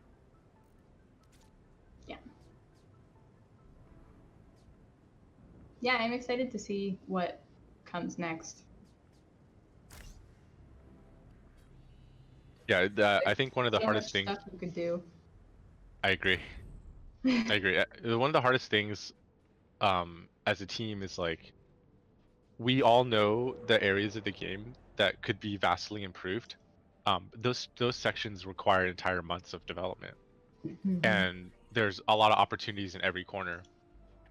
Yeah, I'm excited to see what comes next. Yeah, I think one of the So hardest much things. stuff we could do. I agree. I agree. One of the hardest things as a team is like, we all know the areas of the game that could be vastly improved. Those sections require entire months of development, and there's a lot of opportunities in every corner.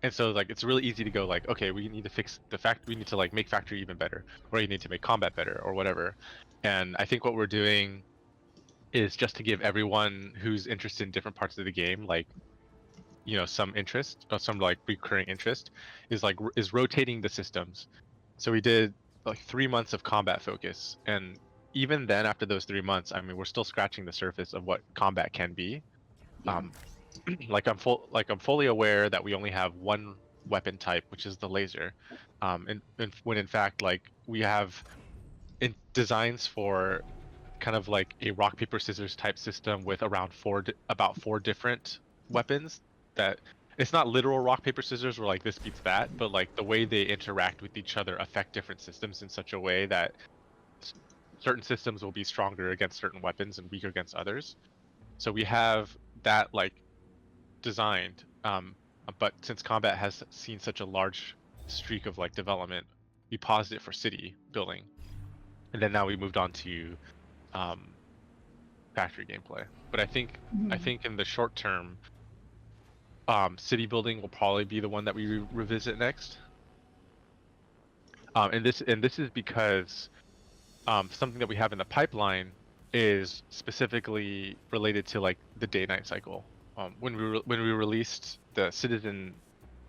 And so like it's really easy to go like, okay, we need to fix we need to like make factory even better, or you need to make combat better, or whatever. And I think what we're doing is just to give everyone who's interested in different parts of the game, like, you know, some interest, or some like recurring interest, is rotating the systems. So we did like 3 months of combat focus, and even then, after those 3 months, I mean, we're still scratching the surface of what combat can be. Yeah. Like I'm fully aware that we only have one weapon type, which is the laser, and when in fact, like, we have designs for kind of like a rock paper scissors type system with around about four different weapons. That it's not literal rock paper scissors where like this beats that, but like the way they interact with each other affect different systems in such a way that certain systems will be stronger against certain weapons and weaker against others. So we have that like designed, but since combat has seen such a large streak of like development, we paused it for city building, and then now we moved on to factory gameplay. But I think in the short term, city building will probably be the one that we revisit next. And this is because something that we have in the pipeline is specifically related to like the day-night cycle. When we released the citizen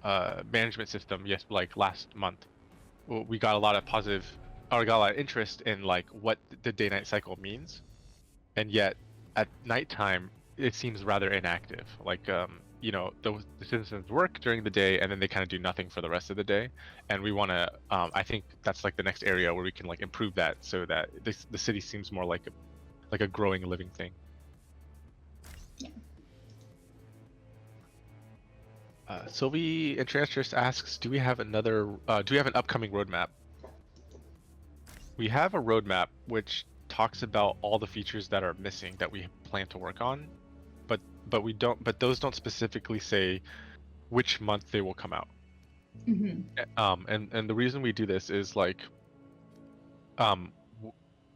management system, yes, like last month, we got a lot of got a lot of interest in like what the day-night cycle means, and yet at nighttime it seems rather inactive. Like, you know, the citizens work during the day and then they kind of do nothing for the rest of the day, and we want to. I think that's like the next area where we can like improve that so that the city seems more like a growing, living thing. Yeah. Sylvie Enchantress asks, do we have an upcoming roadmap? We have a roadmap which talks about all the features that are missing that we plan to work on, but those don't specifically say which month they will come out. And the reason we do this is like,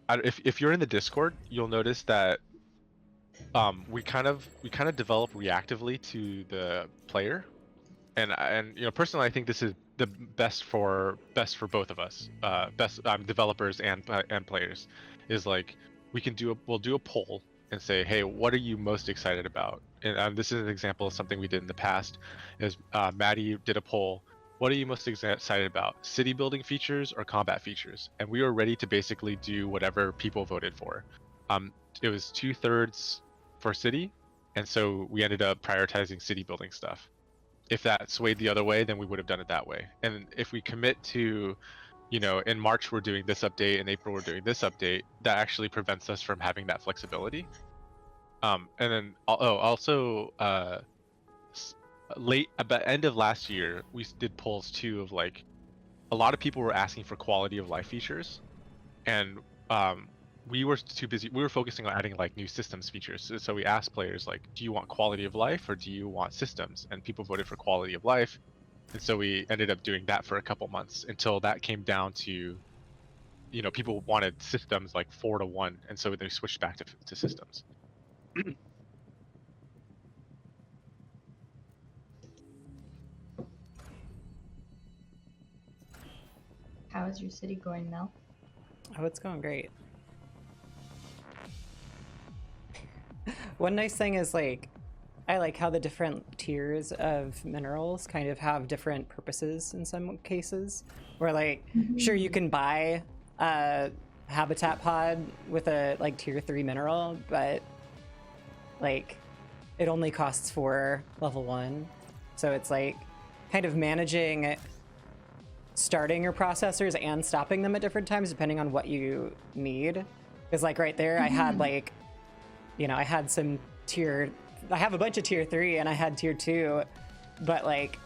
if you're in the Discord, you'll notice that we kind of develop reactively to the player, and you know, personally, I think this is the best for both of us, developers and players, is like we'll do a poll and say, hey, what are you most excited about? And this is an example of something we did in the past. Is Maddie did a poll. What are you most excited about? City building features or combat features? And we were ready to basically do whatever people voted for. It was 2/3 for city, and so we ended up prioritizing city building stuff. If that swayed the other way, then we would have done it that way. And if we commit to, you know, in March we're doing this update, in April we're doing this update, that actually prevents us from having that flexibility. And then also late at the end of last year, we did polls too of like, a lot of people were asking for quality of life features, and we were too busy. We were focusing on adding like new systems features. So we asked players like, do you want quality of life or do you want systems? And people voted for quality of life. And so we ended up doing that for a couple months until that came down to, people wanted systems like 4-to-1, and so they switched back to systems. How is your city going, Mel? Oh, it's going great. One nice thing is like I like how the different tiers of minerals kind of have different purposes in some cases. Where like, sure, you can buy a habitat pod with a like tier 3 mineral, but like it only costs 4 level 1. So it's like kind of managing starting your processors and stopping them at different times depending on what you need. Because like right there, I had like, I had some I have a bunch of tier 3 and I had tier 2, but like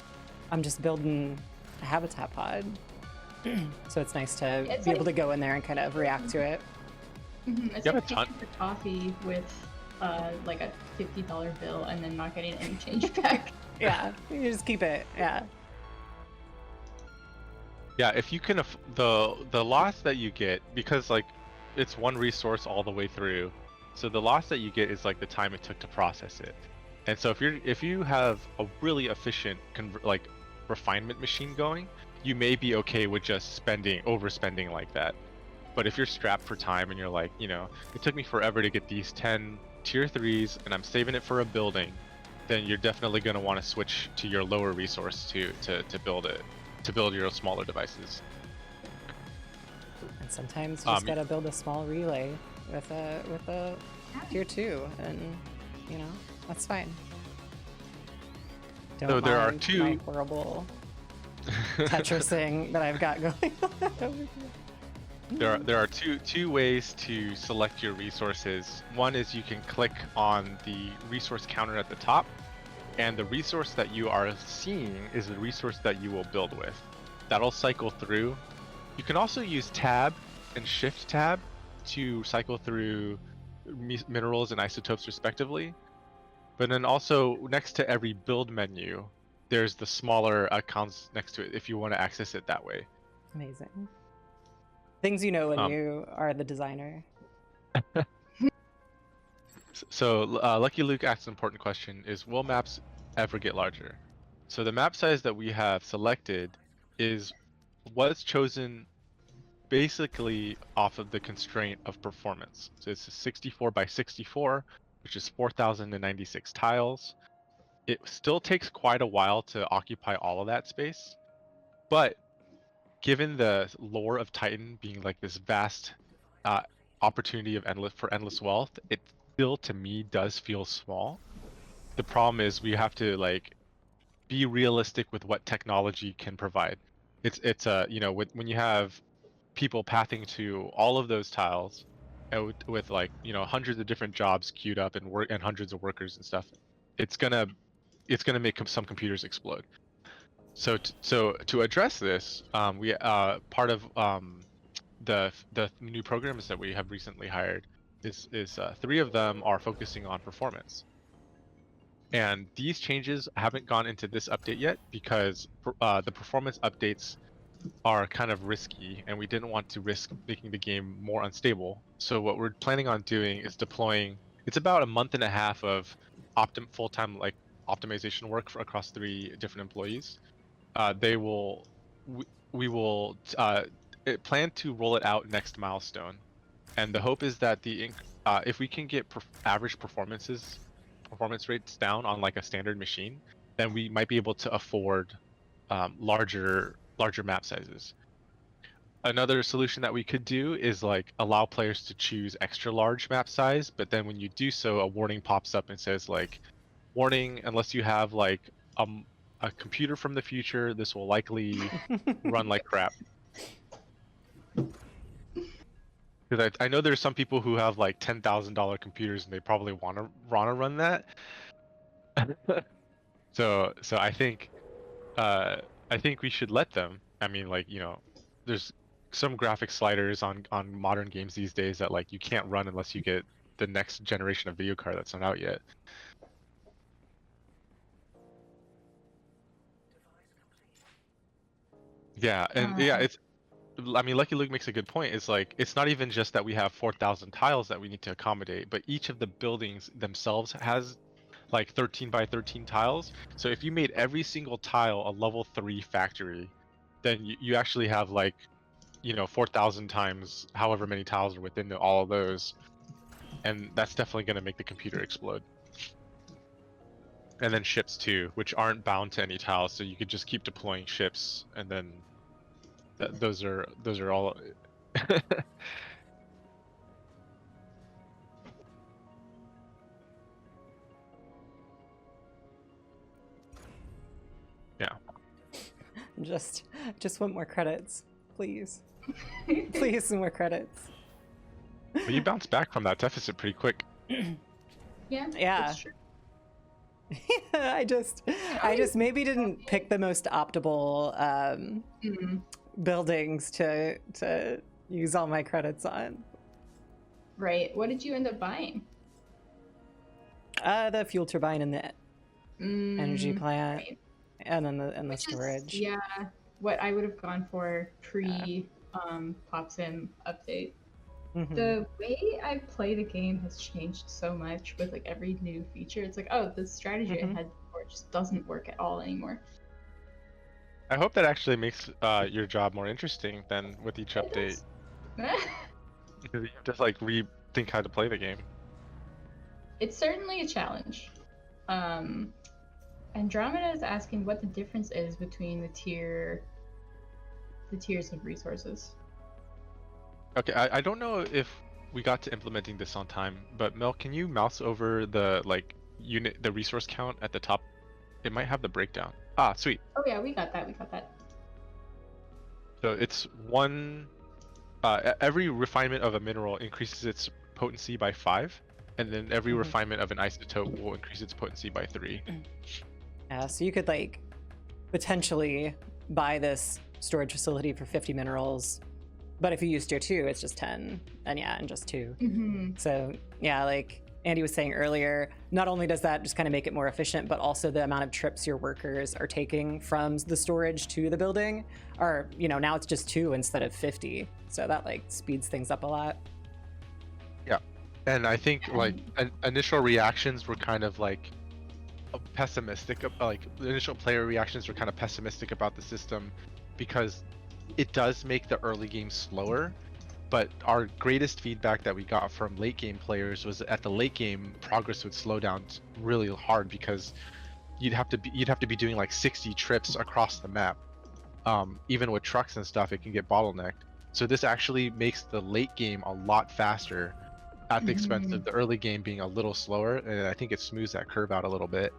I'm just building a habitat pod. So it's nice to be able to go in there and kind of react to it. It's like paying for coffee with like a $50 bill and then not getting any change back. Yeah, you just keep it. Yeah. Yeah, if you can, the loss that you get, because like it's one resource all the way through, so the loss that you get is like the time it took to process it. And so if you have a really efficient like refinement machine going, you may be okay with just overspending like that. But if you're strapped for time and you're like, it took me forever to get these 10 tier 3s and I'm saving it for a building, then you're definitely going to want to switch to your lower resource to build it, to build your smaller devices. And sometimes you just gotta build a small relay with a tier 2, and that's fine. So there are two my horrible Tetrising that I've got going on over here. There are two ways to select your resources. One is you can click on the resource counter at the top, and the resource that you are seeing is the resource that you will build with. That'll cycle through. You can also use tab and shift tab to cycle through minerals and isotopes respectively. But then also next to every build menu, there's the smaller icons next to it if you want to access it that way. Amazing. Things you know when you are the designer. So Lucky Luke asked an important question, is will maps ever get larger? So the map size that we have selected was chosen basically off of the constraint of performance. So it's a 64 by 64, which is 4,096 tiles. It still takes quite a while to occupy all of that space, but given the lore of Titan being like this vast opportunity of endless wealth, it still to me does feel small. The problem is we have to like be realistic with what technology can provide. It's when you have people pathing to all of those tiles with like hundreds of different jobs queued up and hundreds of workers and stuff, it's gonna make some computers explode. So to address this, we part of the new programs that we have recently hired is 3 of them are focusing on performance. And these changes haven't gone into this update yet because the performance updates are kind of risky, and we didn't want to risk making the game more unstable. So what we're planning on doing is deploying. It's about a month and a half of full-time like optimization work across 3 different employees. We will plan to roll it out next milestone, and the hope is that if we can get average performance rates down on like a standard machine, then we might be able to afford larger map sizes. Another solution that we could do is like allow players to choose extra large map size, but then when you do so, a warning pops up and says like, warning, unless you have like a computer from the future, this will likely run like crap. Because I know there's some people who have like $10,000 computers and they probably want to run that. So I think we should let them. I mean, like, there's some graphic sliders on modern games these days that like you can't run unless you get the next generation of video card that's not out yet. Yeah, and yeah, it's. I mean, Lucky Luke makes a good point. It's like it's not even just that we have 4,000 tiles that we need to accommodate, but each of the buildings themselves has like 13 by 13 tiles. So if you made every single tile a level 3 factory, then you actually have like, 4,000 times however many tiles are within all of those, and that's definitely going to make the computer explode. And then ships too, which aren't bound to any tiles, so you could just keep deploying ships, and then those are all. Yeah. Just want more credits, please. Please, some more credits. Well, you bounce back from that deficit pretty quick. Yeah. Yeah. That's true. I just maybe didn't pick the most optimal buildings to use all my credits on. Right. What did you end up buying? The fuel turbine and the energy plant, Right. and then the Which storage. is, yeah, what I would have gone for pre Pop Sim update. Mhm. The way I play the game has changed so much with like every new feature. It's like, oh, the strategy I had before just doesn't work at all anymore. I hope that actually makes your job more interesting than with each It update. is. Because you have to like rethink how to play the game. It's certainly a challenge. Andromeda is asking what the difference is between the tiers of resources. Okay, I don't know if we got to implementing this on time, but Mel, can you mouse over the the resource count at the top? It might have the breakdown. Ah, sweet. Oh yeah, we got that. So it's one. Every refinement of a mineral increases its potency by 5, and then every refinement of an isotope will increase its potency by 3. Yeah, so you could like potentially buy this storage facility for 50 minerals, but if you use tier 2, it's just 10, and just 2. So yeah, like Andy was saying earlier, not only does that just kind of make it more efficient, but also the amount of trips your workers are taking from the storage to the building are, now it's just 2 instead of 50. So that like speeds things up a lot. Yeah, and I think like initial reactions were kind of like pessimistic. Like the initial player reactions were kind of pessimistic about the system because it does make the early game slower. But our greatest feedback that we got from late game players was at the late game progress would slow down really hard because you'd have to be doing like 60 trips across the map. Even with trucks and stuff, it can get bottlenecked. So this actually makes the late game a lot faster at the expense of the early game being a little slower, and I think it smooths that curve out a little bit.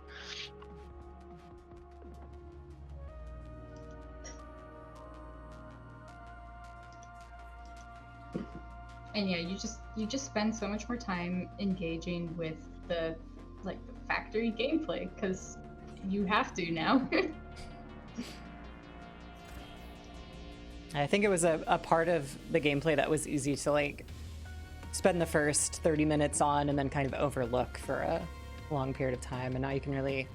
And yeah, you just spend so much more time engaging with the factory gameplay because you have to now. I think it was a part of the gameplay that was easy to like spend the first 30 minutes on and then kind of overlook for a long period of time. And now you can really,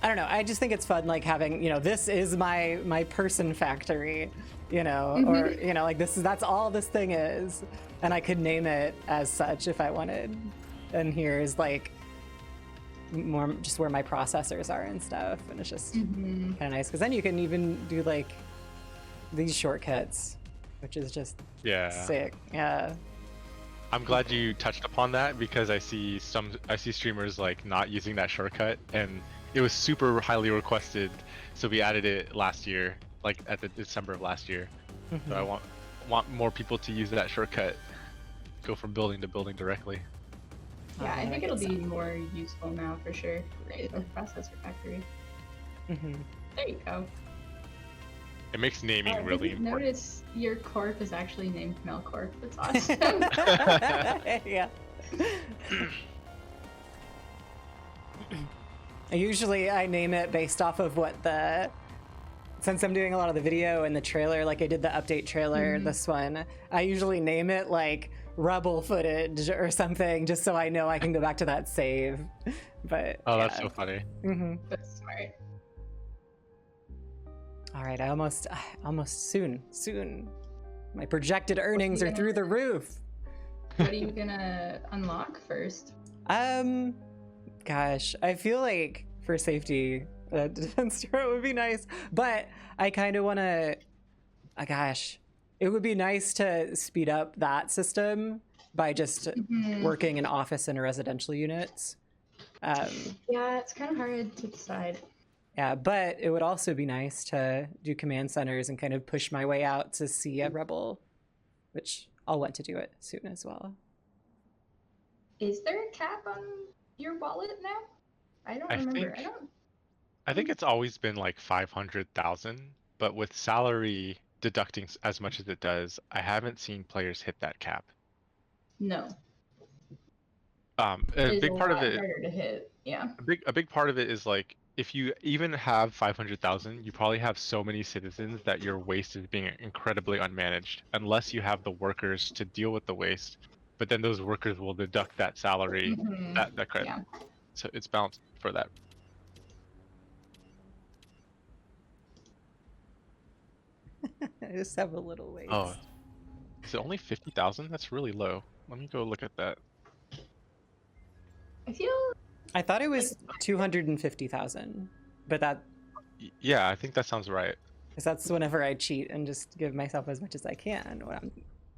I don't know, I just think it's fun like having, this is my person factory, or, like that's all this thing is. And I could name it as such if I wanted. And here's like more just where my processors are and stuff. And it's just kind of nice because then you can even do like these shortcuts, which is just sick. Yeah. I'm glad you touched upon that because I see streamers like not using that shortcut, and it was super highly requested, so we added it last year, like at the December of last year. So I want more people to use that shortcut, go from building to building directly. Yeah, I think it'll be more useful now for sure. Right, the processor factory. There you go. It makes naming really important. Notice your corp is actually named Melcorp. That's awesome. Yeah. Usually I name it based off of since I'm doing a lot of the video and the trailer, like I did the update trailer, this one, I usually name it like Rebel footage or something just so I know I can go back to that save. But that's so funny. That's smart. All right, I almost soon. My projected earnings are through the roof. What are you gonna unlock first? Gosh, I feel like for safety, a defense turret would be nice, but I kind of want to. Gosh, it would be nice to speed up that system by just working in office and residential units. Yeah, it's kind of hard to decide. Yeah, but it would also be nice to do command centers and kind of push my way out to see a rebel, which I'll want to do it soon as well. Is there a cap on your wallet now? I don't remember. I think it's always been like 500,000, but with salary deducting as much as it does, I haven't seen players hit that cap. No. A It's big part of it, harder to hit. Yeah. a big part of it is like if you even have 500,000, you probably have so many citizens that your waste is being incredibly unmanaged, unless you have the workers to deal with the waste. But then those workers will deduct that salary, that credit. Yeah. So it's balanced for that. I just have a little waste. Oh, is it only 50,000? That's really low. Let me go look at that. I thought it was 250,000, but Yeah, I think that sounds right. because that's whenever I cheat and just give myself as much as I can when I'm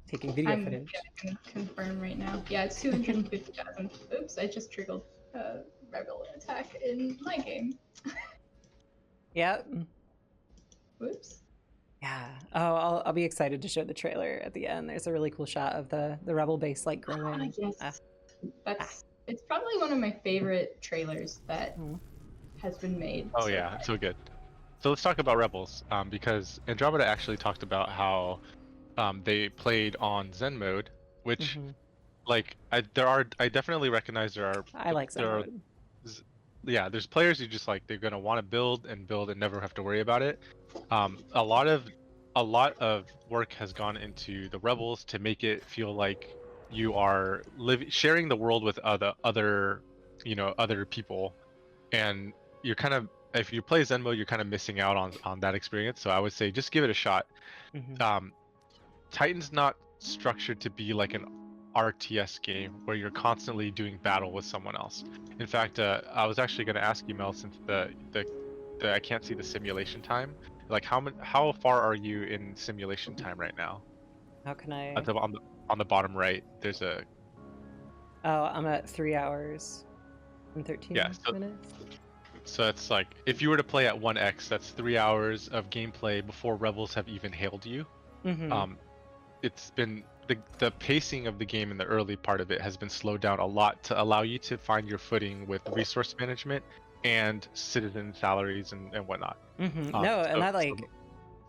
taking video I'm footage. gonna confirm right now. Yeah, it's 250,000. Oops, I just triggered a rebel attack in my game. Yep. Whoops. Yeah. Oh, I'll be excited to show the trailer at the end. There's a really cool shot of the rebel base like growing. Yes. It's probably one of my favorite trailers that has been made. Oh yeah, it's so good. So let's talk about Rebels, because Andromeda actually talked about how they played on Zen mode, which like I definitely recognize I like Zen mode. Yeah, there's players who just like they're gonna want to build and never have to worry about it. A lot of work has gone into the Rebels to make it feel like you are sharing the world with other people, and you're kind of, if you play Zen mode, you're kind of missing out on that experience. So I would say just give it a shot. Titan's not structured to be like an RTS game where you're constantly doing battle with someone else. In fact, I was actually going to ask you, Mel, since the I can't see the simulation time. Like how far are you in simulation time right now? How can I? On the bottom right, there's a. Oh, I'm at 3 hours and 13 minutes. So it's like if you were to play at 1x, that's 3 hours of gameplay before Rebels have even hailed you. It's been the pacing of the game in the early part of it has been slowed down a lot to allow you to find your footing with resource management and citizen salaries and whatnot. That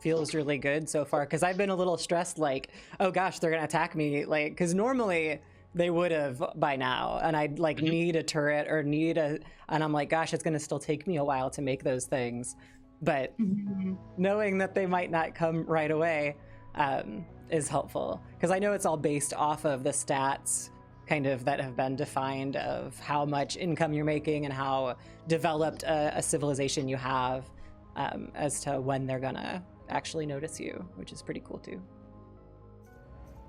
feels really good so far, because I've been a little stressed, like, oh gosh, they're gonna attack me, like, because normally they would have by now, and I'd like need a turret or and I'm like, gosh, it's gonna still take me a while to make those things, but knowing that they might not come right away is helpful, because I know it's all based off of the stats kind of that have been defined of how much income you're making and how developed a civilization you have, as to when they're gonna actually notice you, which is pretty cool too.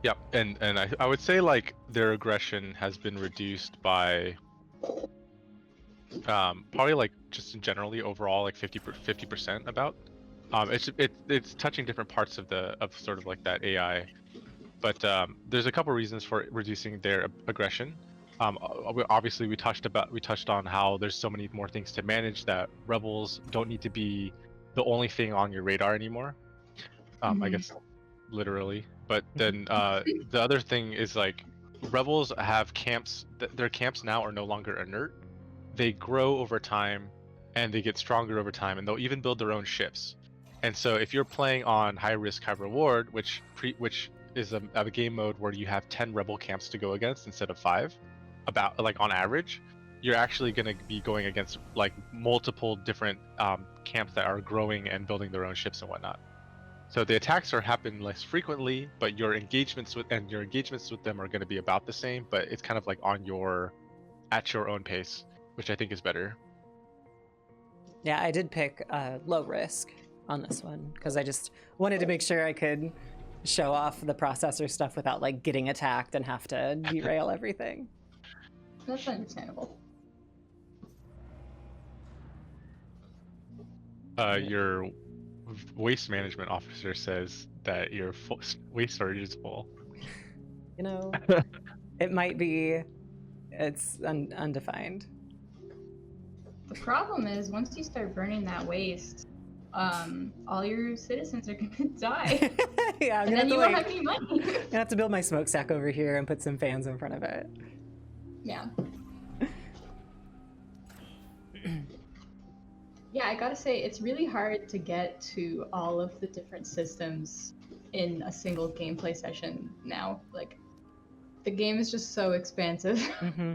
Yep, and I would say like their aggression has been reduced by probably like just generally overall like 50% about. It's touching different parts of sort of like that AI, but there's a couple reasons for reducing their aggression. Obviously we touched on how there's so many more things to manage that Rebels don't need to be the only thing on your radar anymore. I guess literally, but then the other thing is like Rebels have camps. Their camps now are no longer inert. They grow over time and they get stronger over time, and they'll even build their own ships. And so if you're playing on high risk, high reward, which is a game mode where you have 10 rebel camps to go against instead of 5, about like on average, you're actually going to be going against like multiple different camps that are growing and building their own ships and whatnot. So the attacks happen less frequently, but your engagements with them are going to be about the same, but it's kind of like at your own pace, which I think is better. Yeah, I did pick low risk on this one because I just wanted to make sure I could show off the processor stuff without like getting attacked and have to derail everything. That's understandable. Your waste management officer says that your waste storage is full. You know, it might be. It's undefined. The problem is once you start burning that waste, all your citizens are gonna die. Yeah, and then you won't have any money. I'm gonna have to build my smokestack over here and put some fans in front of it. Yeah. Yeah, I gotta say, it's really hard to get to all of the different systems in a single gameplay session now. Like, the game is just so expansive. Mm-hmm.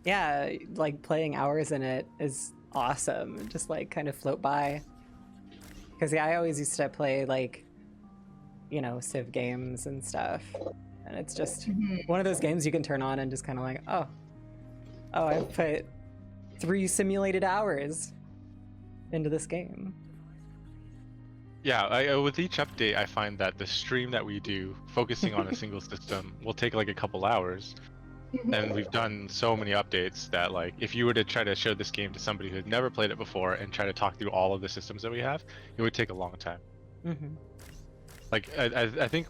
Yeah, like playing hours in it is awesome. Just like kind of float by. Because yeah, I always used to play like, you know, Civ games and stuff. And it's just one of those games you can turn on and just kind of like, oh, I've put 3 simulated hours into this game. Yeah, with each update, I find that the stream that we do, focusing on a single system, will take like a couple hours. And we've done so many updates that, like, if you were to try to show this game to somebody who had never played it before and try to talk through all of the systems that we have, it would take a long time. Mm-hmm. Like, I think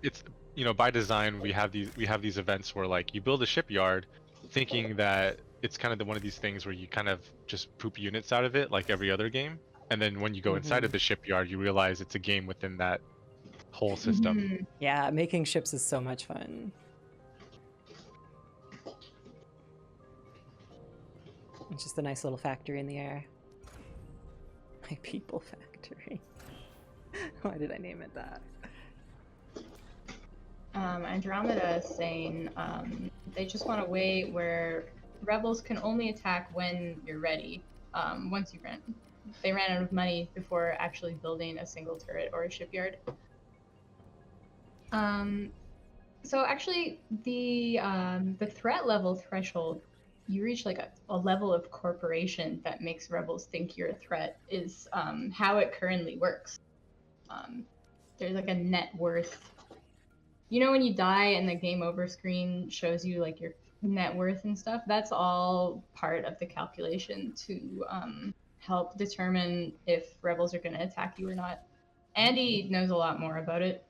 it's, you know, by design, we have these events where, like, you build a shipyard thinking that it's kind of one of these things where you kind of just poop units out of it, like every other game. And then when you go inside of the shipyard, you realize it's a game within that whole system. Yeah, making ships is so much fun. It's just a nice little factory in the air. My people factory. Why did I name it that? Andromeda is saying they just want a way where rebels can only attack when you're ready. Once you they ran out of money before actually building a single turret or a shipyard. So actually, the threat level threshold, you reach like a level of corporation that makes rebels think you're a threat, is how it currently works. There's like a net worth. You know when you die and the game over screen shows you like your net worth and stuff? That's all part of the calculation to help determine if rebels are going to attack you or not. Andy knows a lot more about it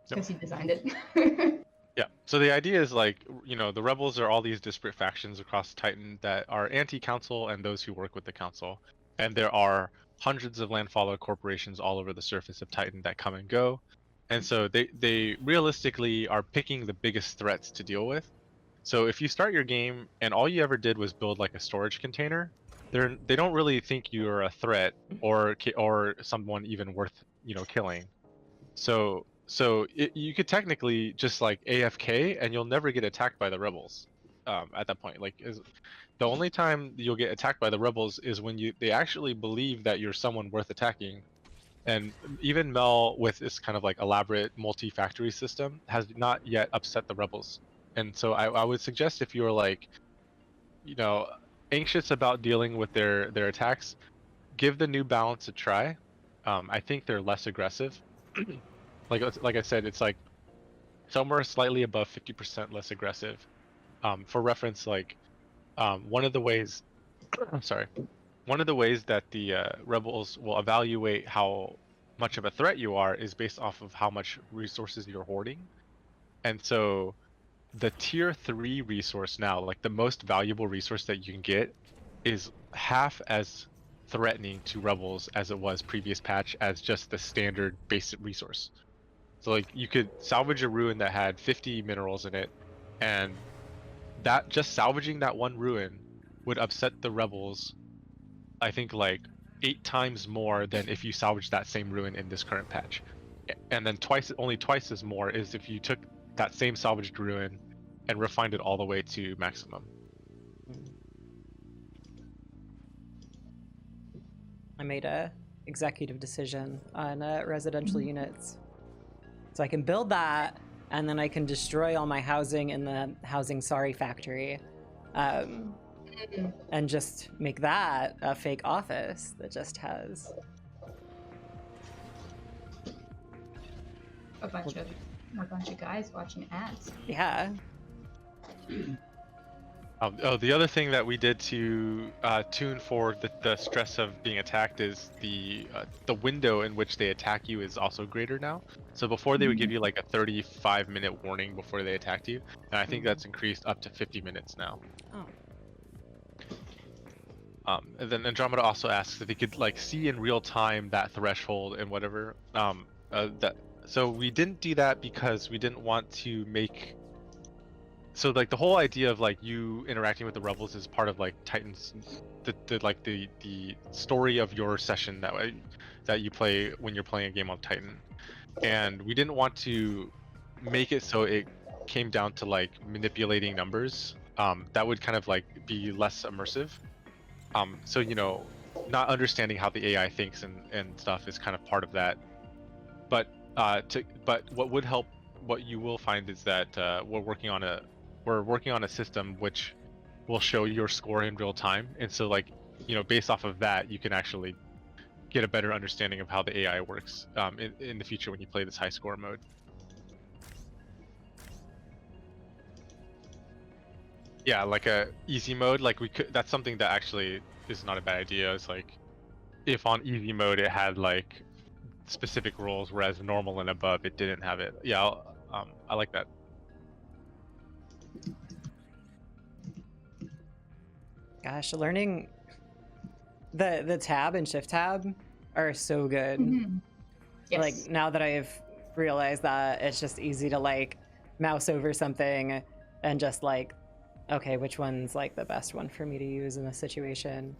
because he designed it. Yeah. So the idea is, like, you know, the rebels are all these disparate factions across Titan that are anti-council and those who work with the council. And there are hundreds of landfaller corporations all over the surface of Titan that come and go. And so they realistically are picking the biggest threats to deal with. So if you start your game and all you ever did was build like a storage container, they don't really think you're a threat or someone even worth, you know, killing. So you could technically just like AFK and you'll never get attacked by the rebels at that point. Like, the only time you'll get attacked by the rebels is when they actually believe that you're someone worth attacking. And even Mel, with this kind of like elaborate multi-factory system, has not yet upset the rebels. And so I would suggest, if you're like, you know, anxious about dealing with their attacks, give the New Balance a try. I think they're less aggressive. Like I said, it's like somewhere slightly above 50% less aggressive. For reference, like one of the ways that the rebels will evaluate how much of a threat you are is based off of how much resources you're hoarding. And so the tier 3 resource now, like the most valuable resource that you can get, is half as threatening to rebels as it was previous patch as just the standard basic resource. So like you could salvage a ruin that had 50 minerals in it, and that just salvaging that one ruin would upset the rebels, I think, like 8 times more than if you salvaged that same ruin in this current patch. And then only twice as more is if you took that same salvaged ruin and refined it all the way to maximum. I made a executive decision on residential units. So I can build that, and then I can destroy all my housing in the Housing Sorry factory, and just make that a fake office that just has a bunch of guys watching ads. Yeah. The other thing that we did to tune for the stress of being attacked is the window in which they attack you is also greater now. So before they would give you like a 35-minute warning before they attacked you, and I think that's increased up to 50 minutes now. Oh. And then Andromeda also asks if they could like see in real time that threshold and whatever. So we didn't do that because we didn't want to make. So like the whole idea of like you interacting with the rebels is part of like Titan's the story of your session that you play when you're playing a game on Titan, and we didn't want to make it so it came down to like manipulating numbers. That would kind of like be less immersive. So you know, not understanding how the AI thinks and stuff is kind of part of that. But what would help, what you will find is that we're working on a system which will show your score in real time, and so like, you know, based off of that, you can actually get a better understanding of how the AI works in the future when you play this high score mode. Yeah, like a easy mode, like that's something that actually is not a bad idea. It's like if on easy mode it had like specific rules, whereas normal and above it didn't have it. Yeah, I like that. Gosh, learning the tab and shift tab are so good. Mm-hmm. Yes. Like now that I've realized that it's just easy to like mouse over something and just like, okay, which one's like the best one for me to use in this situation?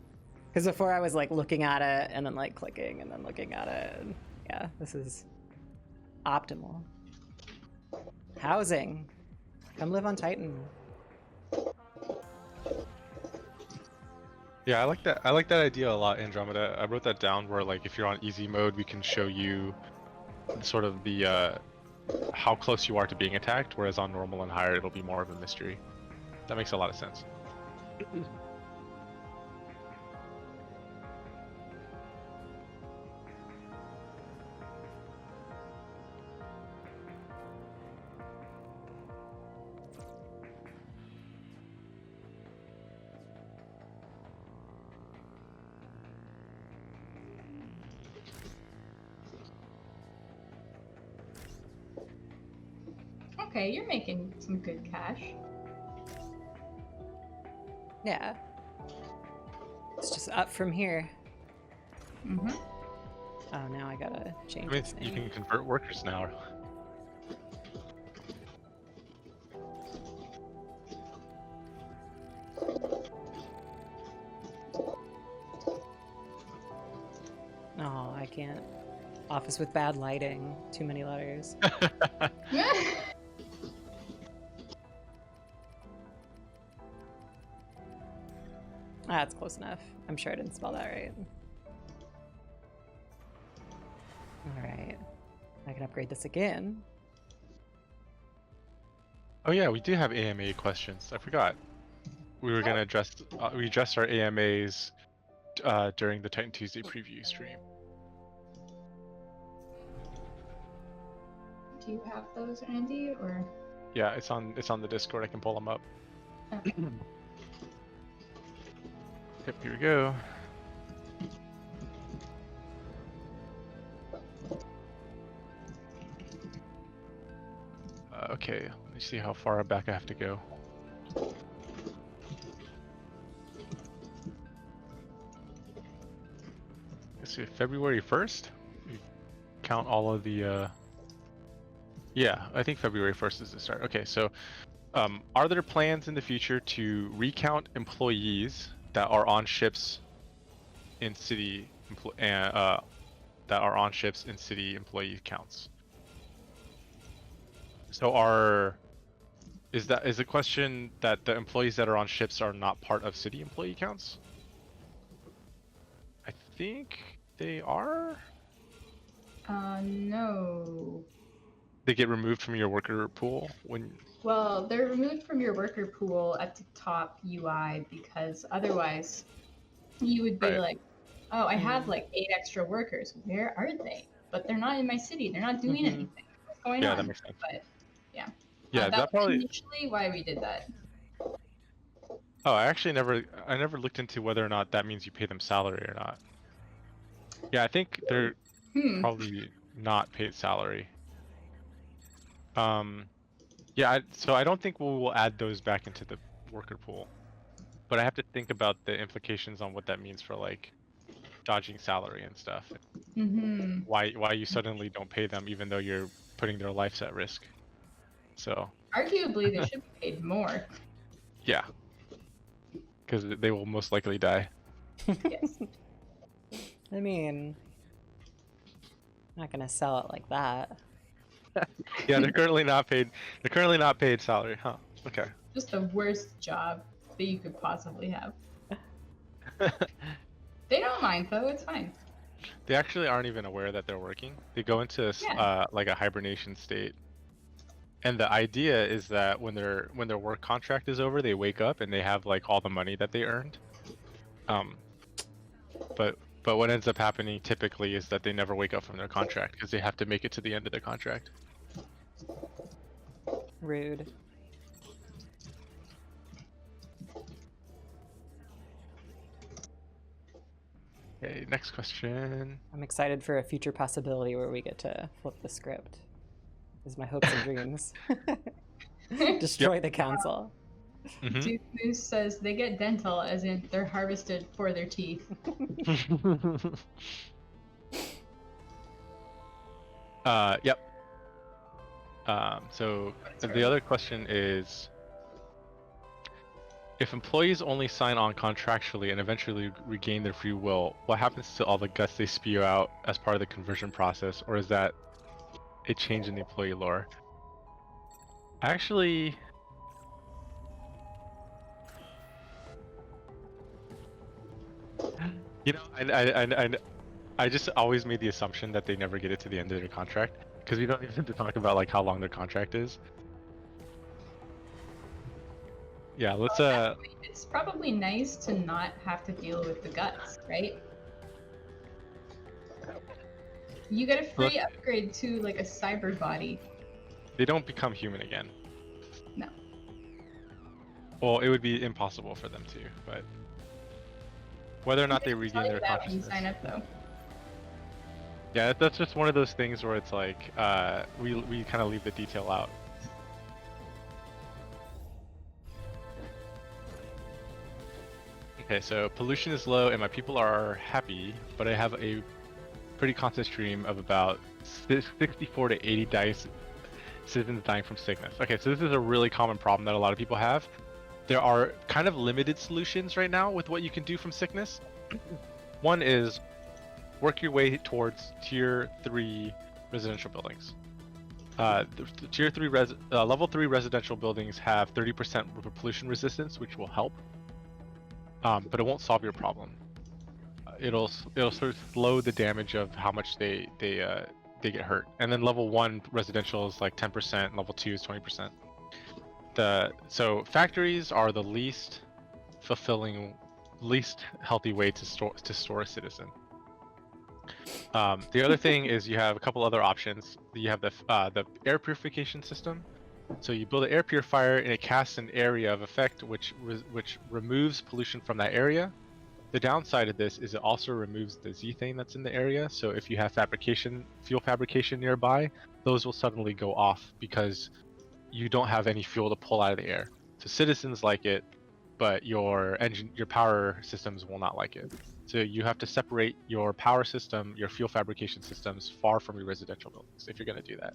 Because before I was like looking at it and then like clicking and then looking at it. And, yeah, this is optimal. Housing. Come live on Titan. Yeah, I like that. I like that idea a lot, Andromeda. I wrote that down where like if you're on easy mode, we can show you sort of the how close you are to being attacked, whereas on normal and higher it'll be more of a mystery. That makes a lot of sense. Okay, you're making some good cash. Yeah. It's just up from here. Mm-hmm. Oh, now I gotta change I mean, this you name. can convert workers now. Oh, I can't. Office with bad lighting. Too many letters. That's close enough. I'm sure I didn't spell that right. Alright. I can upgrade this again. Oh yeah, we do have AMA questions. I forgot. We were gonna address we addressed our AMAs during the Titan Tuesday preview stream. Do you have those, Andy, or? Yeah, it's on the Discord. I can pull them up. Okay. Yep, here we go. Okay, let me see how far back I have to go. Let's see, February 1st? We count all of the, yeah, I think February 1st is the start. Okay, so are there plans in the future to recount employees that are on ships in city, that are on ships in city employee counts? So is the question that the employees that are on ships are not part of city employee counts? I think they are. No. They get removed from your worker pool when. Well, they're removed from your worker pool at the top UI because otherwise you would be Right. like, I have like 8 extra workers. Where are they? But they're not in my city. They're not doing anything. going Yeah, on. that makes sense. But yeah, Yeah, that that was probably. initially why we did that. Oh, I never looked into whether or not that means you pay them salary or not. Yeah, I think they're Hmm. probably not paid salary. Um, yeah, so I don't think we will add those back into the worker pool, but I have to think about the implications on what that means for like dodging salary and stuff. Mm-hmm. Why you suddenly don't pay them even though you're putting their lives at risk. So Arguably, they should be paid more. yeah, because they will most likely die. Yes. I mean, I'm not gonna sell it like that. Yeah, they're currently not paid. They're currently not paid salary, huh? Okay. Just the worst job that you could possibly have. They don't mind though. It's fine. They actually aren't even aware that they're working. They go into Yeah. like a hibernation state. And the idea is that when their work contract is over, they wake up and they have like all the money that they earned. Um, but what ends up happening typically is that they never wake up from their contract because they have to make it to the end of their contract. Rude. Okay, next question. I'm excited for a future possibility where we get to flip the script. Is my hopes and dreams. Destroy the council. Mhm. Duke Moose says they get dental, as in they're harvested for their teeth. Yep. So the other question is, if employees only sign on contractually and eventually regain their free will, what happens to all the guts they spew out as part of the conversion process, or is that a change in the employee lore? Actually, you know, I just always made the assumption that they never get it to the end of their contract because we don't even talk about like how long their contract is. Yeah, let's It's probably nice to not have to deal with the guts, right? You get a free upgrade to like a cyber body. They don't become human again. No. Well, it would be impossible for them to, but whether or not they Tell regain you their that when you consciousness. sign up though. Yeah, that's just one of those things where it's like we kind of leave the detail out. Okay, so pollution is low and my people are happy, but I have a pretty constant stream of about 64 to 80 citizens dying from sickness. Okay, so this is a really common problem that a lot of people have. There are kind of limited solutions right now with what you can do from sickness. One is work your way towards tier 3 residential buildings. Level 3 residential buildings have 30% pollution resistance, which will help, but it won't solve your problem. It'll sort of slow the damage of how much they get hurt. And then level 1 residential is like 10%, level 2 is 20%. So factories are the least fulfilling, least healthy way to store a citizen. The other thing is you have a couple other options. You have the air purification system. So you build an air purifier and it casts an area of effect which removes pollution from that area. The downside of this is it also removes the zethane that's in the area. So if you have fuel fabrication nearby, those will suddenly go off because you don't have any fuel to pull out of the air. So citizens like it, but your power systems will not like it. So you have to separate your power system, your fuel fabrication systems far from your residential buildings if you're going to do that.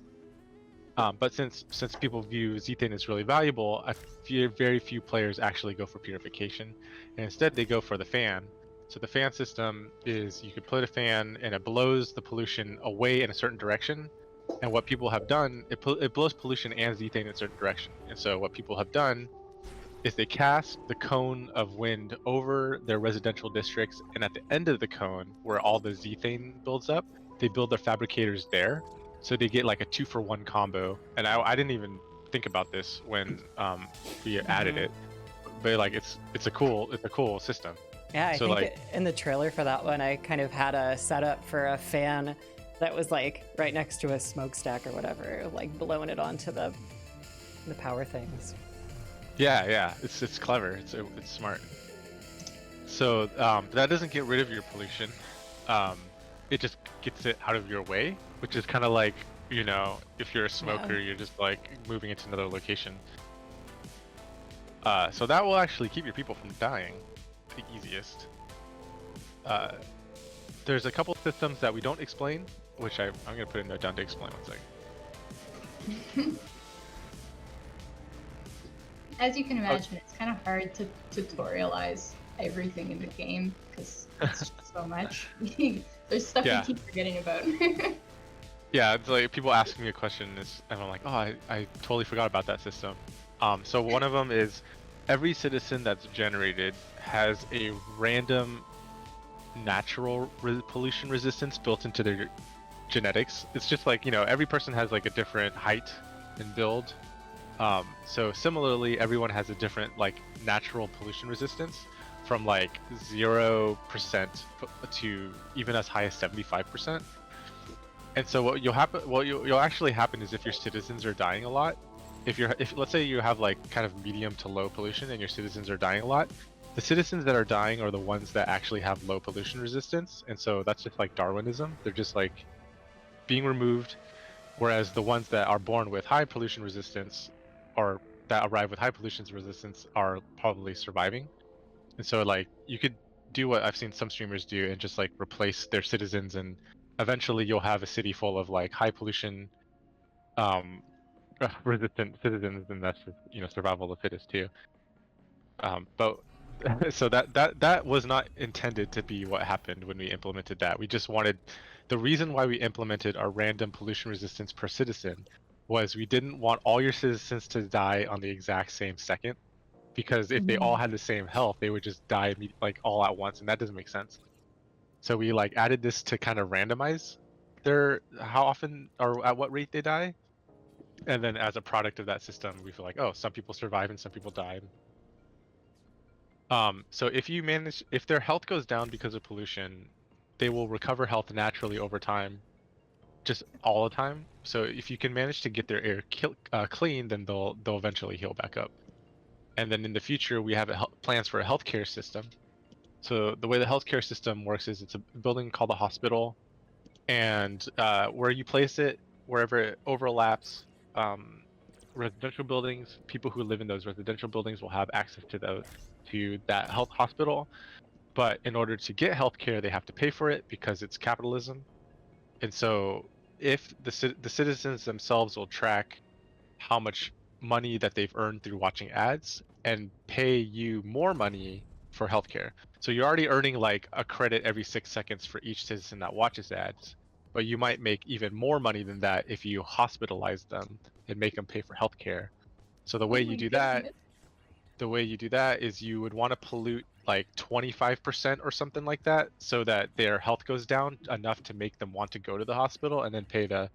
But since people view zethane as really valuable, very few players actually go for purification, and instead they go for the fan. So the fan system is you could put a fan and it blows the pollution away in a certain direction. And what people have done, it blows pollution and zethane in a certain direction. And so what people have done is they cast the cone of wind over their residential districts, and at the end of the cone, where all the zethane builds up, they build their fabricators there. So they get like a 2-for-1 combo. And I didn't even think about this when we added it, but like it's a cool system. Yeah, I So, think like- in the trailer for that one, I kind of had a setup for a fan that was like right next to a smokestack or whatever, like blowing it onto the power things. Yeah, it's clever. It's smart. So that doesn't get rid of your pollution. It just gets it out of your way, which is kind of like, you know, if you're a smoker, Yeah. you're just like moving into another location. So that will actually keep your people from dying, the easiest. There's a couple systems that we don't explain, which I'm gonna put a note down to explain 1 second. As you can imagine, it's kind of hard to tutorialize everything in the game because it's just so much. There's stuff Yeah. you keep forgetting about. Yeah, it's like people ask me a question, and I'm like, oh, I totally forgot about that system. So one of them is every citizen that's generated has a random natural pollution resistance built into their genetics. It's just like, you know, every person has like a different height and build. So similarly, everyone has a different like natural pollution resistance from like 0% to even as high as 75%. And so what you'll actually happen is if your citizens are dying a lot, if let's say you have like kind of medium to low pollution and your citizens are dying a lot, the citizens that are dying are the ones that actually have low pollution resistance. And so that's just like Darwinism. They're just like being removed, whereas the ones that are born with high pollution resistance or that arrive with high pollution resistance are probably surviving. And so like you could do what I've seen some streamers do and just like replace their citizens, and eventually you'll have a city full of like high pollution resistant citizens, and that's just, you know, survival of the fittest too. But so that was not intended to be what happened when we implemented that. We just wanted, the reason why we implemented our random pollution resistance per citizen was we didn't want all your citizens to die on the exact same second, because if they all had the same health, they would just die like all at once, and that doesn't make sense. So we like added this to kind of randomize how often or at what rate they die. And then as a product of that system, we feel like, oh, some people survive and some people die. So if their health goes down because of pollution, they will recover health naturally over time, just all the time. So if you can manage to get their air clean, then they'll eventually heal back up. And then in the future, we have plans for a healthcare system. So the way the healthcare system works is it's a building called a hospital, and where you place it, wherever it overlaps, residential buildings, people who live in those residential buildings will have access to that health hospital. But in order to get healthcare, they have to pay for it because it's capitalism. And so if the citizens themselves will track how much money that they've earned through watching ads and pay you more money for healthcare. So you're already earning like a credit every 6 seconds for each citizen that watches ads, but you might make even more money than that if you hospitalize them and make them pay for healthcare. So the way you do that, is you would want to pollute like 25% or something like that, so that their health goes down enough to make them want to go to the hospital and then pay the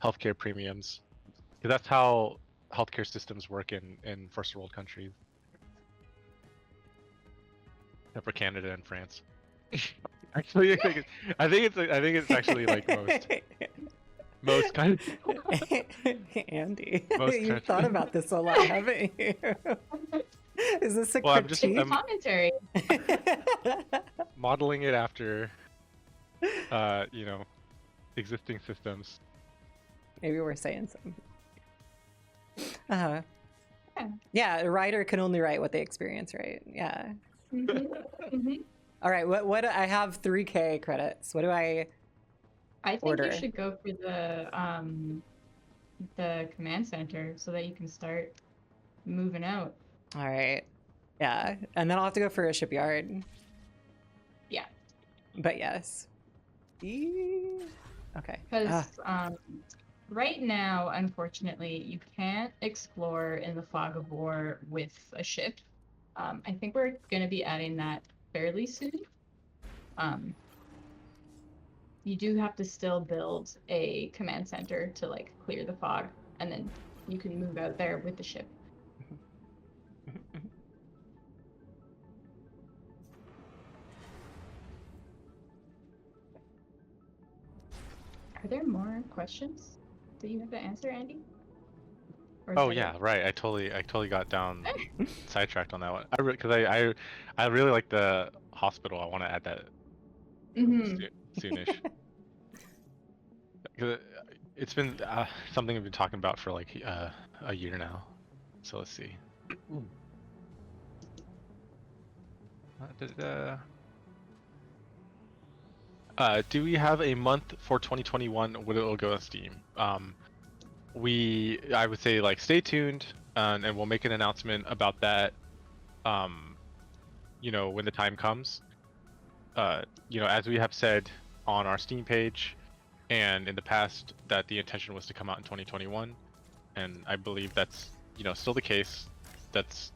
healthcare premiums. Because that's how healthcare systems work in first world countries, except for Canada and France. Actually, I think it's actually like most kind Andy, most you've countries. thought about this a lot, haven't you? Is this a Well, critique? It's commentary. modeling it after, you know, existing systems. Maybe we're saying something. Yeah, a writer can only write what they experience, right? Yeah. All right, what I have 3K credits. What do I I think order? you should go for the command center so that you can start moving out. All right. Yeah, and then I'll have to go for a shipyard. Yeah. But yes. Okay. Because right now, unfortunately, you can't explore in the fog of war with a ship. I think we're going to be adding that fairly soon. You do have to still build a command center to like clear the fog, and then you can move out there with the ship. Are there more questions? Do you have the answer, Andy? Or is Oh that yeah, it? right. I totally got down sidetracked on that one. Because I really like the hospital. I want to add that Mm-hmm. soonish. 'Cause it's been something I've been talking about for like a year now. So let's see. Da-da-da. Do we have a month for 2021 when it will go on Steam? I would say like stay tuned, and we'll make an announcement about that. Um, when the time comes. As we have said on our Steam page, and in the past, that the intention was to come out in 2021, and I believe that's still the case. That's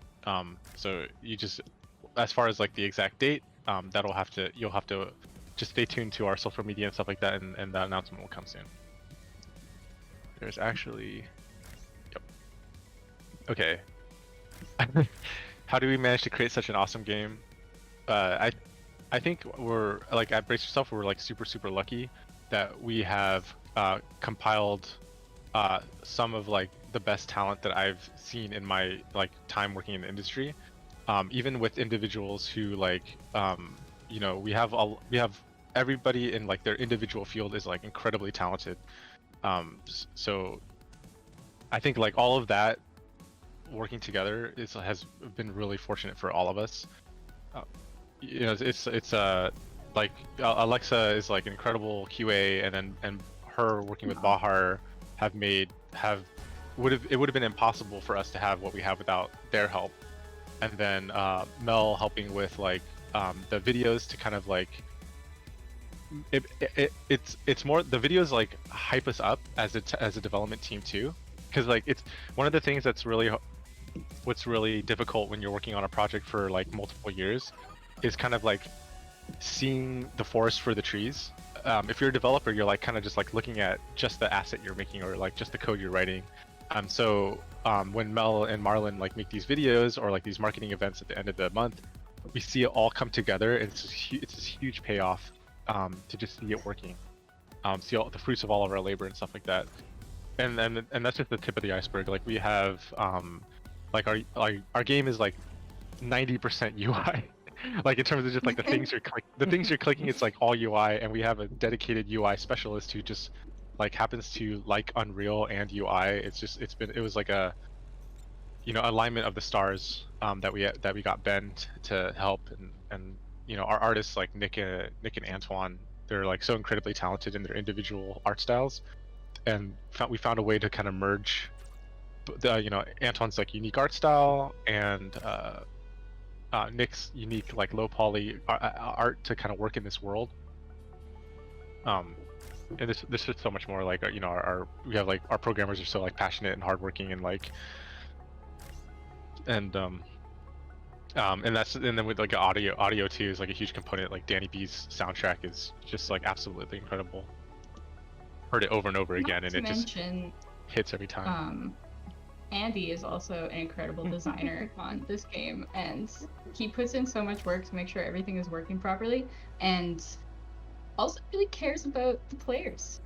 so you just as far as like the exact date, you'll have to just stay tuned to our social media and stuff like that, and that announcement will come soon. There's actually, yep. Okay. How do we manage to create such an awesome game? I think we're like at Brace Yourself, we're like super lucky that we have compiled some of like the best talent that I've seen in my like time working in the industry. Even with individuals who like we have everybody in like their individual field is like incredibly talented. So I think like all of that working together has been really fortunate for all of us. It's like Alexa is like an incredible QA, and her working with Bahar would have been impossible for us to have what we have without their help. And then Mel helping with like the videos to kind of like it's more the videos like hype us up as a development team too, because like it's one of the things what's really difficult when you're working on a project for like multiple years is kind of like seeing the forest for the trees. If you're a developer, you're like kind of just like looking at just the asset you're making or like just the code you're writing. When Mel and Marlon like make these videos or like these marketing events at the end of the month, we see it all come together, and it's this huge payoff to just see it working, see all the fruits of all of our labor and stuff like that. And that's just the tip of the iceberg. Like we have like our game is like 90% UI. Like in terms of just like the things you're clicking, it's like all UI, and we have a dedicated UI specialist who just like happens to like Unreal and UI. It was like a alignment of the stars that we got Ben to help, and our artists like Nick and Antoine, they're like so incredibly talented in their individual art styles, and we found a way to kind of merge Antoine's like unique art style and Nick's unique like low poly art to kind of work in this world. And this is so much more like we have like our programmers are so like passionate and hardworking and like and then with like audio too is like a huge component. Like Danny B's soundtrack is just like absolutely incredible. Heard it over and over again, and it just hits every time. Andy is also an incredible designer on this game, and he puts in so much work to make sure everything is working properly, and also really cares about the players.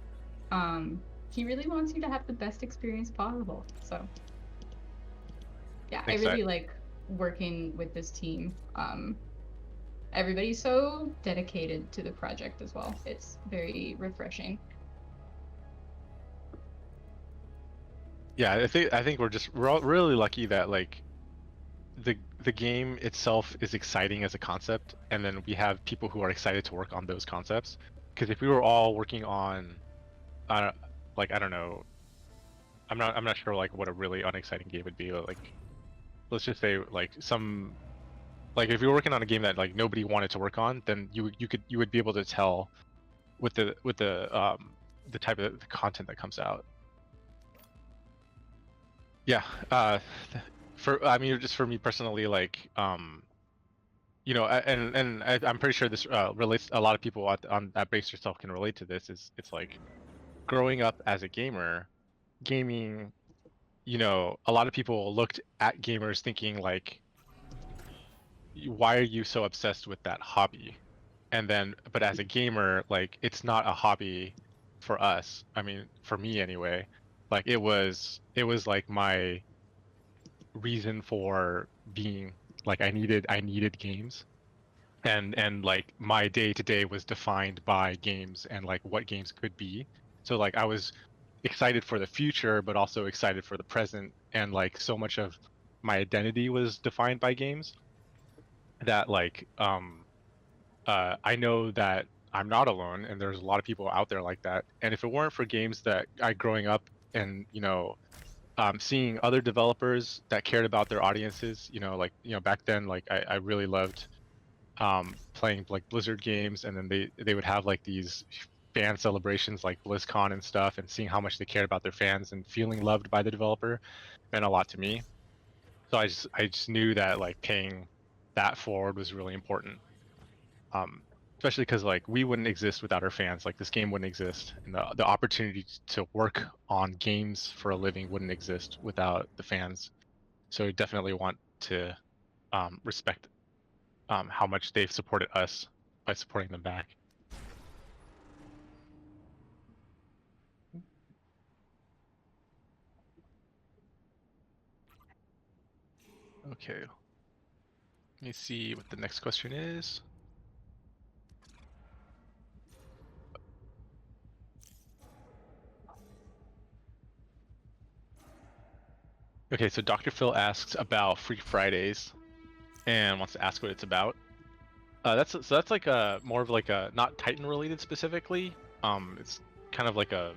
He really wants you to have the best experience possible. So yeah, I really like working with this team. Everybody's so dedicated to the project as well. It's very refreshing. Yeah, I think we're all really lucky that like the game itself is exciting as a concept, and then we have people who are excited to work on those concepts. Because if we were all working on, like I don't know, I'm not sure like what a really unexciting game would be. But, like, let's just say like if you're working on a game that like nobody wanted to work on, then you would be able to tell with the type of the content that comes out. Yeah, just for me personally, like, I'm pretty sure this relates. A lot of people at Brace Yourself can relate to this. It's like growing up as a gamer, gaming. A lot of people looked at gamers thinking like, why are you so obsessed with that hobby? But as a gamer, like, it's not a hobby. for us. I mean, for me anyway. Like it was like my reason for being. Like I needed games, and like my day to day was defined by games and like what games could be. So like I was excited for the future, but also excited for the present, and like so much of my identity was defined by games that like I know that I'm not alone, and there's a lot of people out there like that. And if it weren't for games that I growing up and seeing other developers that cared about their audiences, like back then, like I really loved playing like Blizzard games, and then they would have like these fan celebrations like BlizzCon and stuff, and seeing how much they cared about their fans and feeling loved by the developer meant a lot to me. So I just knew that like paying that forward was really important. Um, Especially because like we wouldn't exist without our fans. Like this game wouldn't exist, and the opportunity to work on games for a living wouldn't exist without the fans. So I definitely want to respect how much they've supported us by supporting them back. Okay. Let me see what the next question is. Okay, so Dr. Phil asks about Free Fridays and wants to ask what it's about. That's like a more of like a not Titan related specifically. It's kind of like a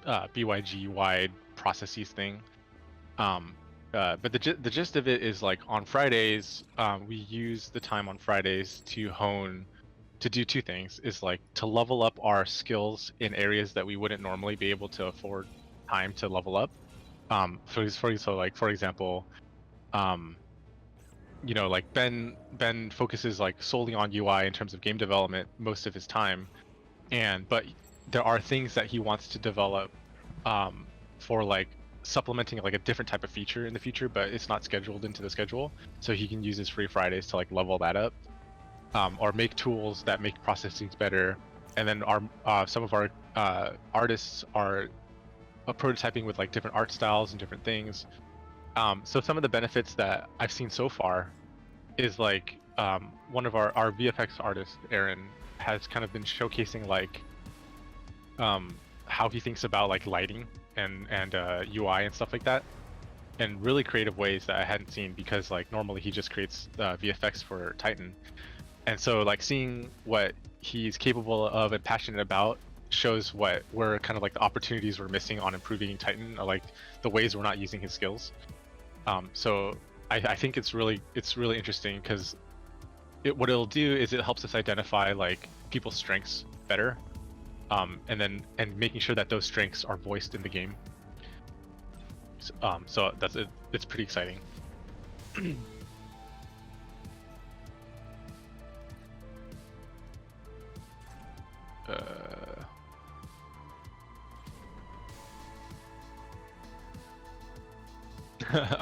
BYG wide processes thing. But the gist of it is like on Fridays, we use the time on Fridays to do two things: is like to level up our skills in areas that we wouldn't normally be able to afford time to level up. For example, um, like Ben focuses like solely on UI in terms of game development most of his time, but there are things that he wants to develop for like supplementing like a different type of feature in the future, but it's not scheduled into the schedule, so he can use his free Fridays to like level that up, or make tools that make processing better. And then some of our artists are prototyping with like different art styles and different things. So some of the benefits that I've seen so far is like one of our VFX artists, Aaron, has kind of been showcasing like how he thinks about like lighting and UI and stuff like that, in really creative ways that I hadn't seen, because like normally he just creates VFX for Titan. And so like seeing what he's capable of and passionate about shows what we're kind of like the opportunities we're missing on improving Titan, or like the ways we're not using his skills. So I think it's really interesting, because what it'll do is it helps us identify like people's strengths better, and making sure that those strengths are voiced in the game. So that's it. It's pretty exciting.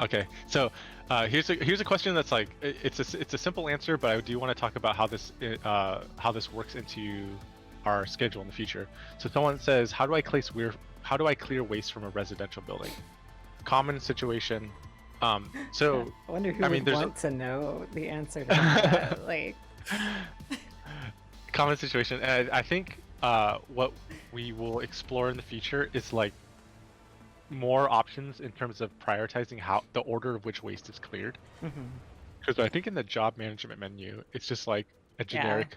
Okay, so here's a question that's like it's a simple answer, but I do want to talk about how this works into our schedule in the future. So someone says, how do I clear waste from a residential building? Common situation. So I wonder who I mean, would there's want to know the answer to that. Like, common situation, and I think what we will explore in the future is like more options in terms of prioritizing how the order of which waste is cleared. Because I think in the job management menu, it's just like a generic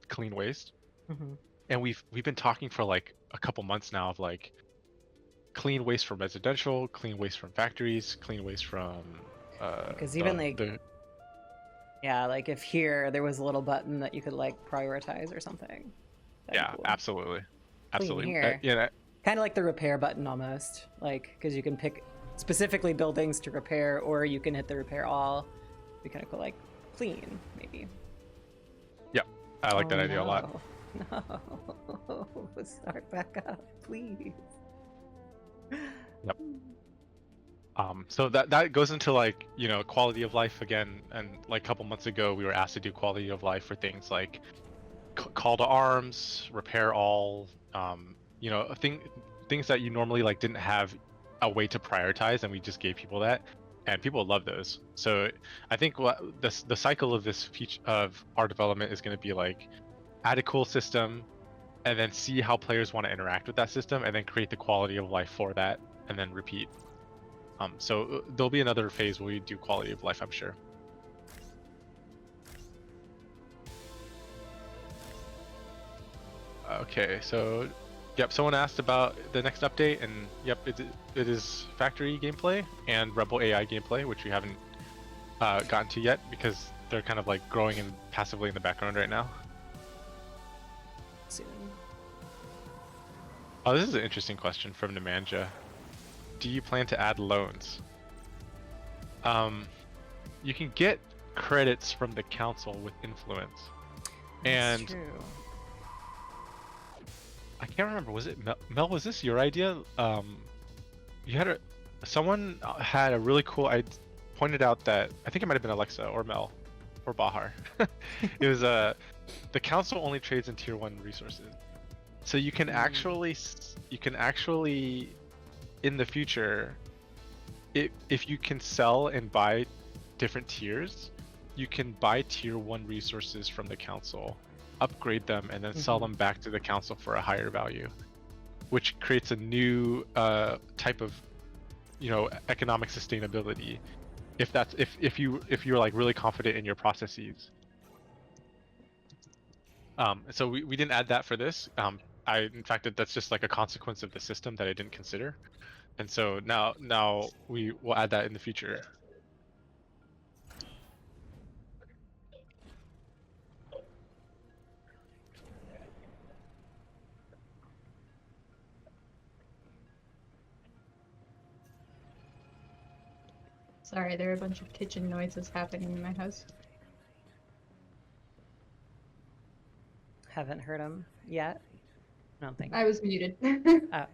clean waste. And we've been talking for like a couple months now of like clean waste from residential, clean waste from factories, clean waste from because even like like if here there was a little button that you could like prioritize or something. Yeah, cool. Absolutely. Here. Yeah. Kind of like the repair button almost, like, because you can pick specifically buildings to repair, or you can hit the repair all. We kind of go like clean, maybe. Yeah, I like that idea a lot. No, start back up, please. Yep. So that goes into like quality of life again, and like a couple months ago we were asked to do quality of life for things like call to arms, repair all, you know, things that you normally like didn't have a way to prioritize, and we just gave people that, and people love those. So I think what the cycle of this feature of our development is going to be like add a cool system, and then see how players want to interact with that system, and then create the quality of life for that, and then repeat. So there'll be another phase where we do quality of life, I'm sure. Okay, so yep, someone asked about the next update, and yep, it is factory gameplay and Rebel AI gameplay, which we haven't gotten to yet because they're kind of like growing in passively in the background right now. Soon. Oh, this is an interesting question from Nemanja. Do you plan to add loans? You can get credits from the council with influence, and That's true. I can't remember. Was it Mel? Was this your idea? You had someone had a really cool. I pointed out that I think it might have been Alexa or Mel or Bahar. It was the council only trades in tier 1 resources, so you can actually in the future, if you can sell and buy different tiers, you can buy tier 1 resources from the council, upgrade them, and then sell them back to the council for a higher value, which creates a new type of, you know, economic sustainability. If you're like really confident in your processes. So we didn't add that for this. In fact, that's just like a consequence of the system that I didn't consider. And so now we will add that in the future. Sorry, there are a bunch of kitchen noises happening in my house. Haven't heard them yet. I don't think. I was muted. Oh.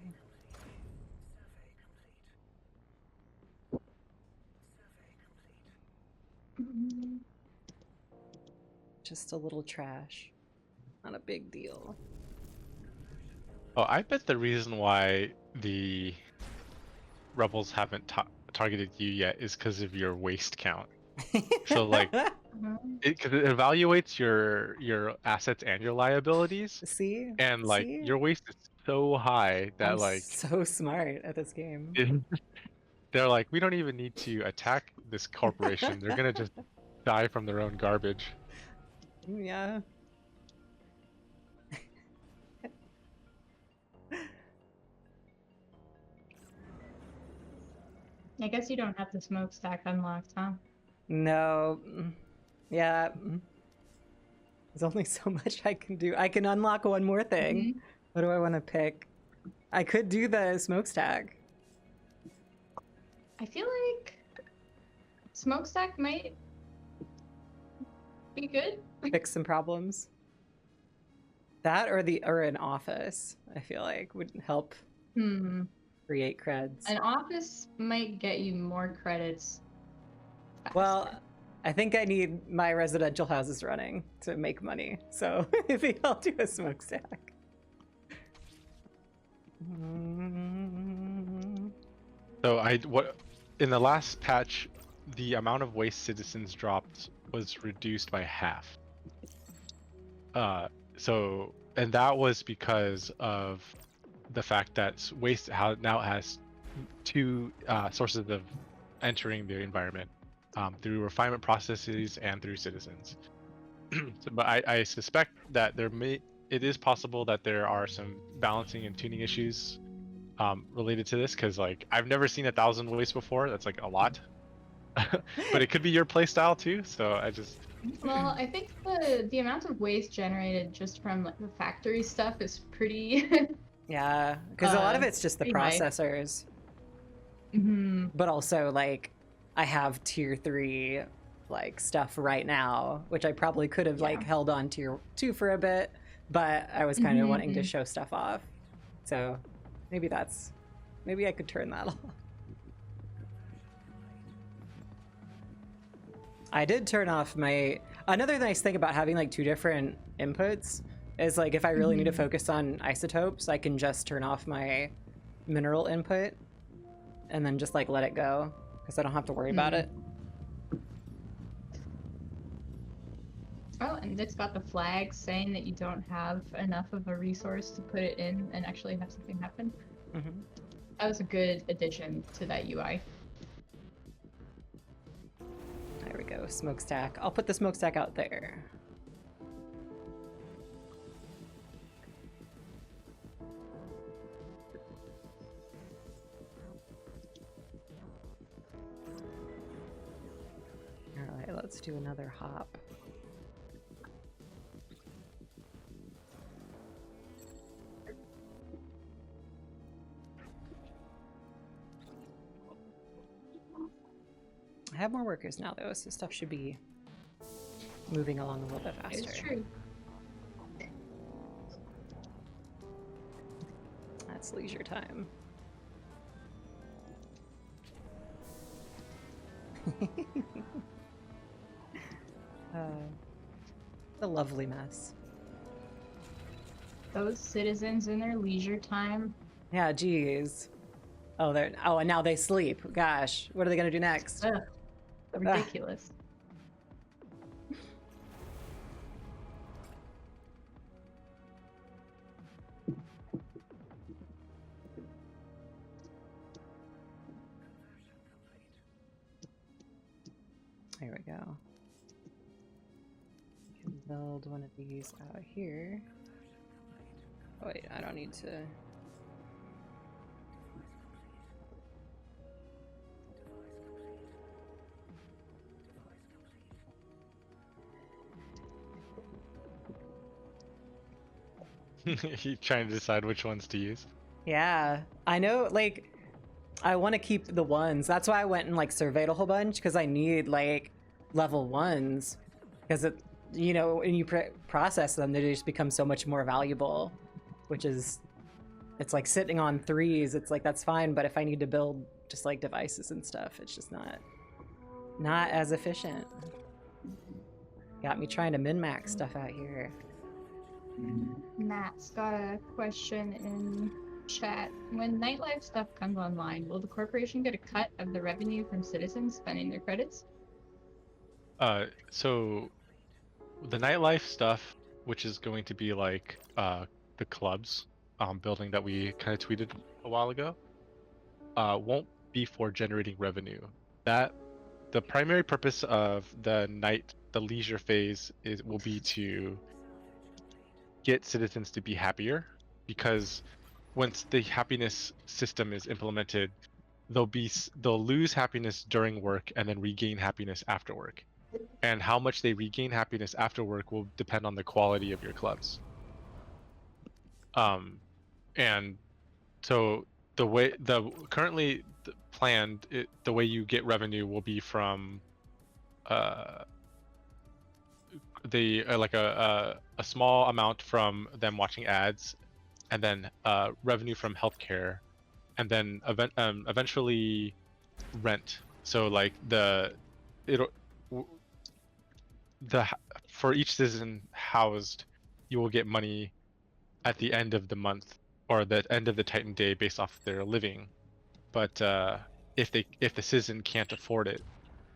Just a little trash. Not a big deal. Oh, I bet the reason why the rebels haven't targeted you yet is because of your waste count. So like, it evaluates your assets and your liabilities. See? And like See? your waste is so high that I'm like so smart at this game. they're like, we don't even need to attack this corporation. They're gonna just die from their own garbage. Yeah. I guess you don't have the smokestack unlocked, huh? No. Yeah. There's only so much I can do. I can unlock one more thing. What do I want to pick? I could do the smokestack. I feel like smokestack might be good. Fix some problems. That or an office, I feel like would help create creds. An office might get you more credits faster. Well, I think I need my residential houses running to make money. So maybe I'll do a smokestack. So in the last patch, the amount of waste citizens dropped was reduced by half. And that was because of the fact that waste now has two sources of entering the environment, through refinement processes and through citizens. But I suspect that it is possible that there are some balancing and tuning issues related to this, because like I've never seen 1,000 waste before. That's like a lot. But it could be your playstyle too, so Well, I think the amount of waste generated just from like the factory stuff is pretty Yeah, because a lot of it's just the pretty high. processors. But also like I have tier 3 like stuff right now, which I probably could have like held on tier 2 for a bit, but I was kind of wanting to show stuff off. So maybe I could turn that off. I did turn off another nice thing about having like 2 different inputs is like if I really need to focus on isotopes, I can just turn off my mineral input and then just like let it go because I don't have to worry about it. Oh, and it's got the flag saying that you don't have enough of a resource to put it in and actually have something happen. Mm-hmm. That was a good addition to that UI. There we go, smokestack. I'll put the smokestack out there. All right, let's do another hop. I have more workers now, though, so stuff should be moving along a little bit faster. It's true. That's leisure time. A lovely mess. Those citizens in their leisure time. Yeah, geez. Oh, they're and now they sleep. Gosh, what are they gonna do next? Ugh, ridiculous. There we go. We can build one of these out here. Oh wait, I don't need to. You trying to decide which ones to use? Yeah, I know, like, I want to keep the ones. That's why I went and, like, surveyed a whole bunch, because I need, like, level ones. Because, it, you know, when you process them, they just become so much more valuable, which is, it's like sitting on 3s. It's like, that's fine, but if I need to build just, like, devices and stuff, it's just not as efficient. Got me trying to min-max stuff out here. Matt's got a question in chat. When nightlife stuff comes online, will the corporation get a cut of the revenue from citizens spending their credits? So the nightlife stuff, which is going to be like the clubs building that we kind of tweeted a while ago, won't be for generating revenue. That the primary purpose of the leisure phase will be to get citizens to be happier, because once the happiness system is implemented, they'll lose happiness during work and then regain happiness after work. And how much they regain happiness after work will depend on the quality of your clubs. And so the way currently planned, the way you get revenue will be from like a small amount from them watching ads, and then revenue from healthcare, and then eventually rent. So like for each citizen housed, you will get money at the end of the month or the end of the Titan day based off their living. But if the citizen can't afford it,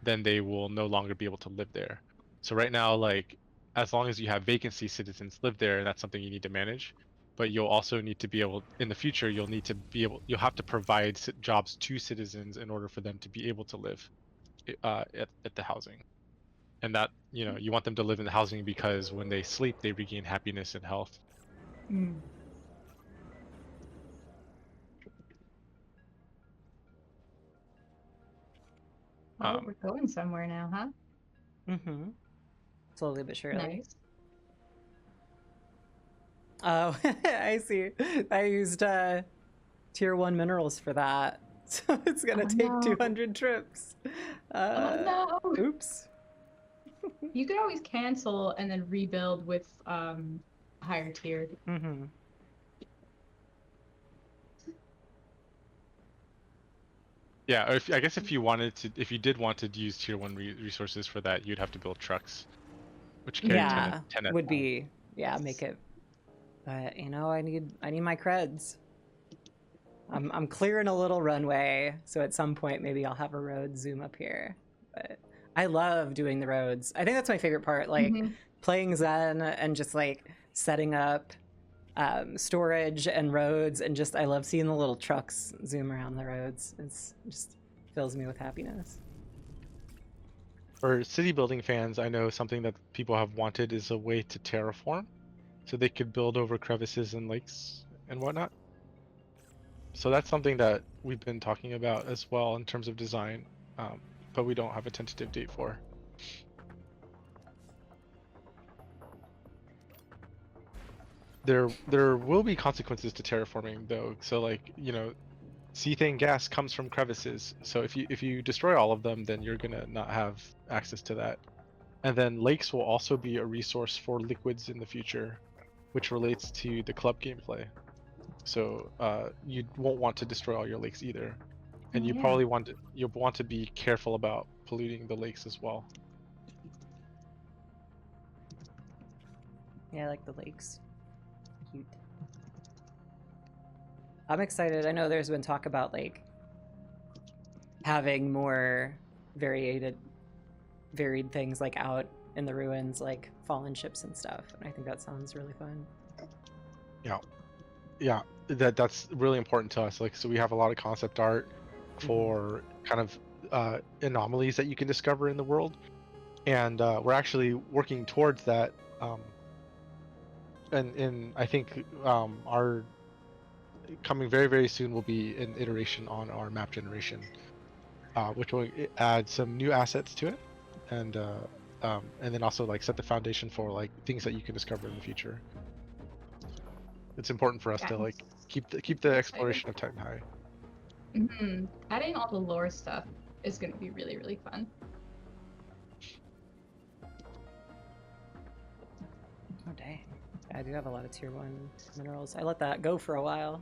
then they will no longer be able to live there. So right now, like, as long as you have vacancy, citizens live there, and that's something you need to manage. But you'll also need to be able, in the future, you'll have to provide jobs to citizens in order for them to be able to live at the housing. And that, you want them to live in the housing because when they sleep, they regain happiness and health. Oh, we're going somewhere now, huh? Mm-hmm. Slowly but surely. Nice. Oh, I see. I used tier 1 minerals for that. So it's gonna take 200 trips. Oh no! Oops. You could always cancel and then rebuild with higher tier. Mm-hmm. Yeah, I guess if you did want to use tier 1 resources for that, you'd have to build trucks, which carry 10 at would a time. be, make it But you know, I need my creds. I'm clearing a little runway, so at some point maybe I'll have a road zoom up here. But I love doing the roads. I think that's my favorite part, like playing Zen and just like setting up storage and roads, and just I love seeing the little trucks zoom around the roads. It's just fills me with happiness. For city building fans, I know something that people have wanted is a way to terraform, so they could build over crevices and lakes and whatnot. So that's something that we've been talking about as well in terms of design, but we don't have a tentative date for. There will be consequences to terraforming though. So like, you know, Cethane gas comes from crevices. So if you destroy all of them, then you're gonna not have access to that. And then lakes will also be a resource for liquids in the future, which relates to the club gameplay. So you won't want to destroy all your lakes either, and you probably you'll want to be careful about polluting the lakes as well. Yeah, I like the lakes. Cute. I'm excited. I know there's been talk about like having more varied things like out in the ruins, like fallen ships and stuff. And I think that sounds really fun. Yeah, that's really important to us. Like, so we have a lot of concept art for kind of anomalies that you can discover in the world, and we're actually working towards that. And I think our coming very, very soon will be an iteration on our map generation, which will add some new assets to it, and then also like set the foundation for like things that you can discover in the future. It's important for us to like keep the exploration of Titan high. Adding all the lore stuff is going to be really, really fun. Oh dang. I do have a lot of tier 1 minerals. I let that go for a while.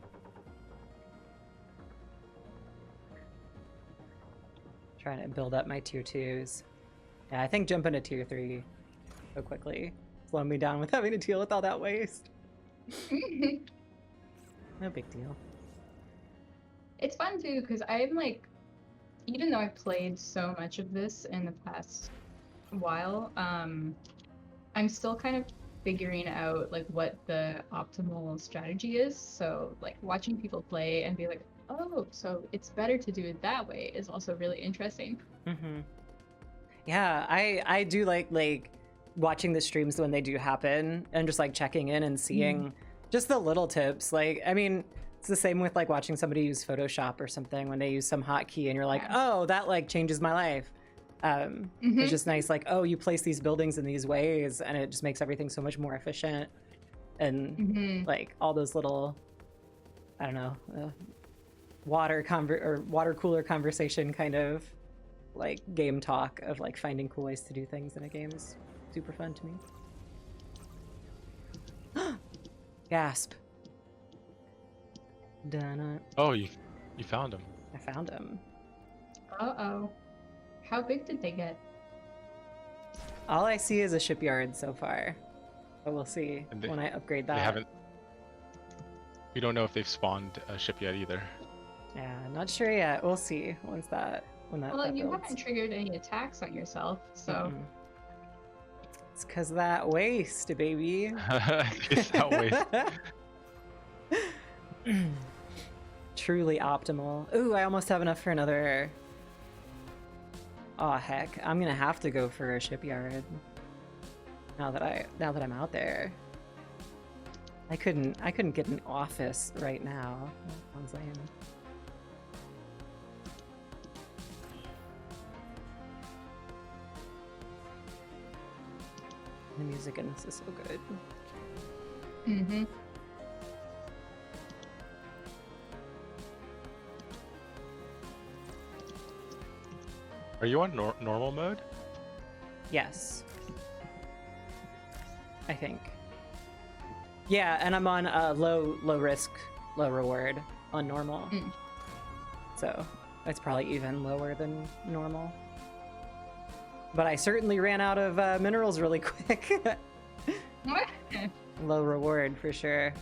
Trying to build up my tier 2s. Yeah, I think jumping to tier 3 so quickly slowing me down with having to deal with all that waste. No big deal. It's fun too, because I'm like, even though I've played so much of this in the past while, I'm still kind of figuring out like what the optimal strategy is. So like watching people play and be like, oh, so it's better to do it that way is also really interesting. Yeah, I do like watching the streams when they do happen and just like checking in and seeing just the little tips. Like, I mean, it's the same with like watching somebody use Photoshop or something when they use some hotkey and you're like, oh, that like changes my life. It's just nice, like, oh, you place these buildings in these ways and it just makes everything so much more efficient. And like all those little, I don't know, water cooler conversation kind of like game talk of like finding cool ways to do things in a game is super fun to me. Gasp. Done. Oh, you found him. I found him. Uh-oh. How big did they get? All I see is a shipyard so far. But we'll see when I upgrade that. They haven't. We don't know if they've spawned a ship yet either. Yeah, not sure yet. We'll see when that Well, you builds. haven't triggered any attacks on yourself, so... It's because of that waste, baby. It's that waste. Truly optimal. Ooh, I almost have enough for another. Oh heck, I'm gonna have to go for a shipyard. Now that I'm out there. I couldn't get an office right now. That sounds lame. The music in this is so good. Are you on normal mode? Yes. I think. Yeah, and I'm on low risk, low reward on normal. So it's probably even lower than normal. But I certainly ran out of minerals really quick. low reward for sure.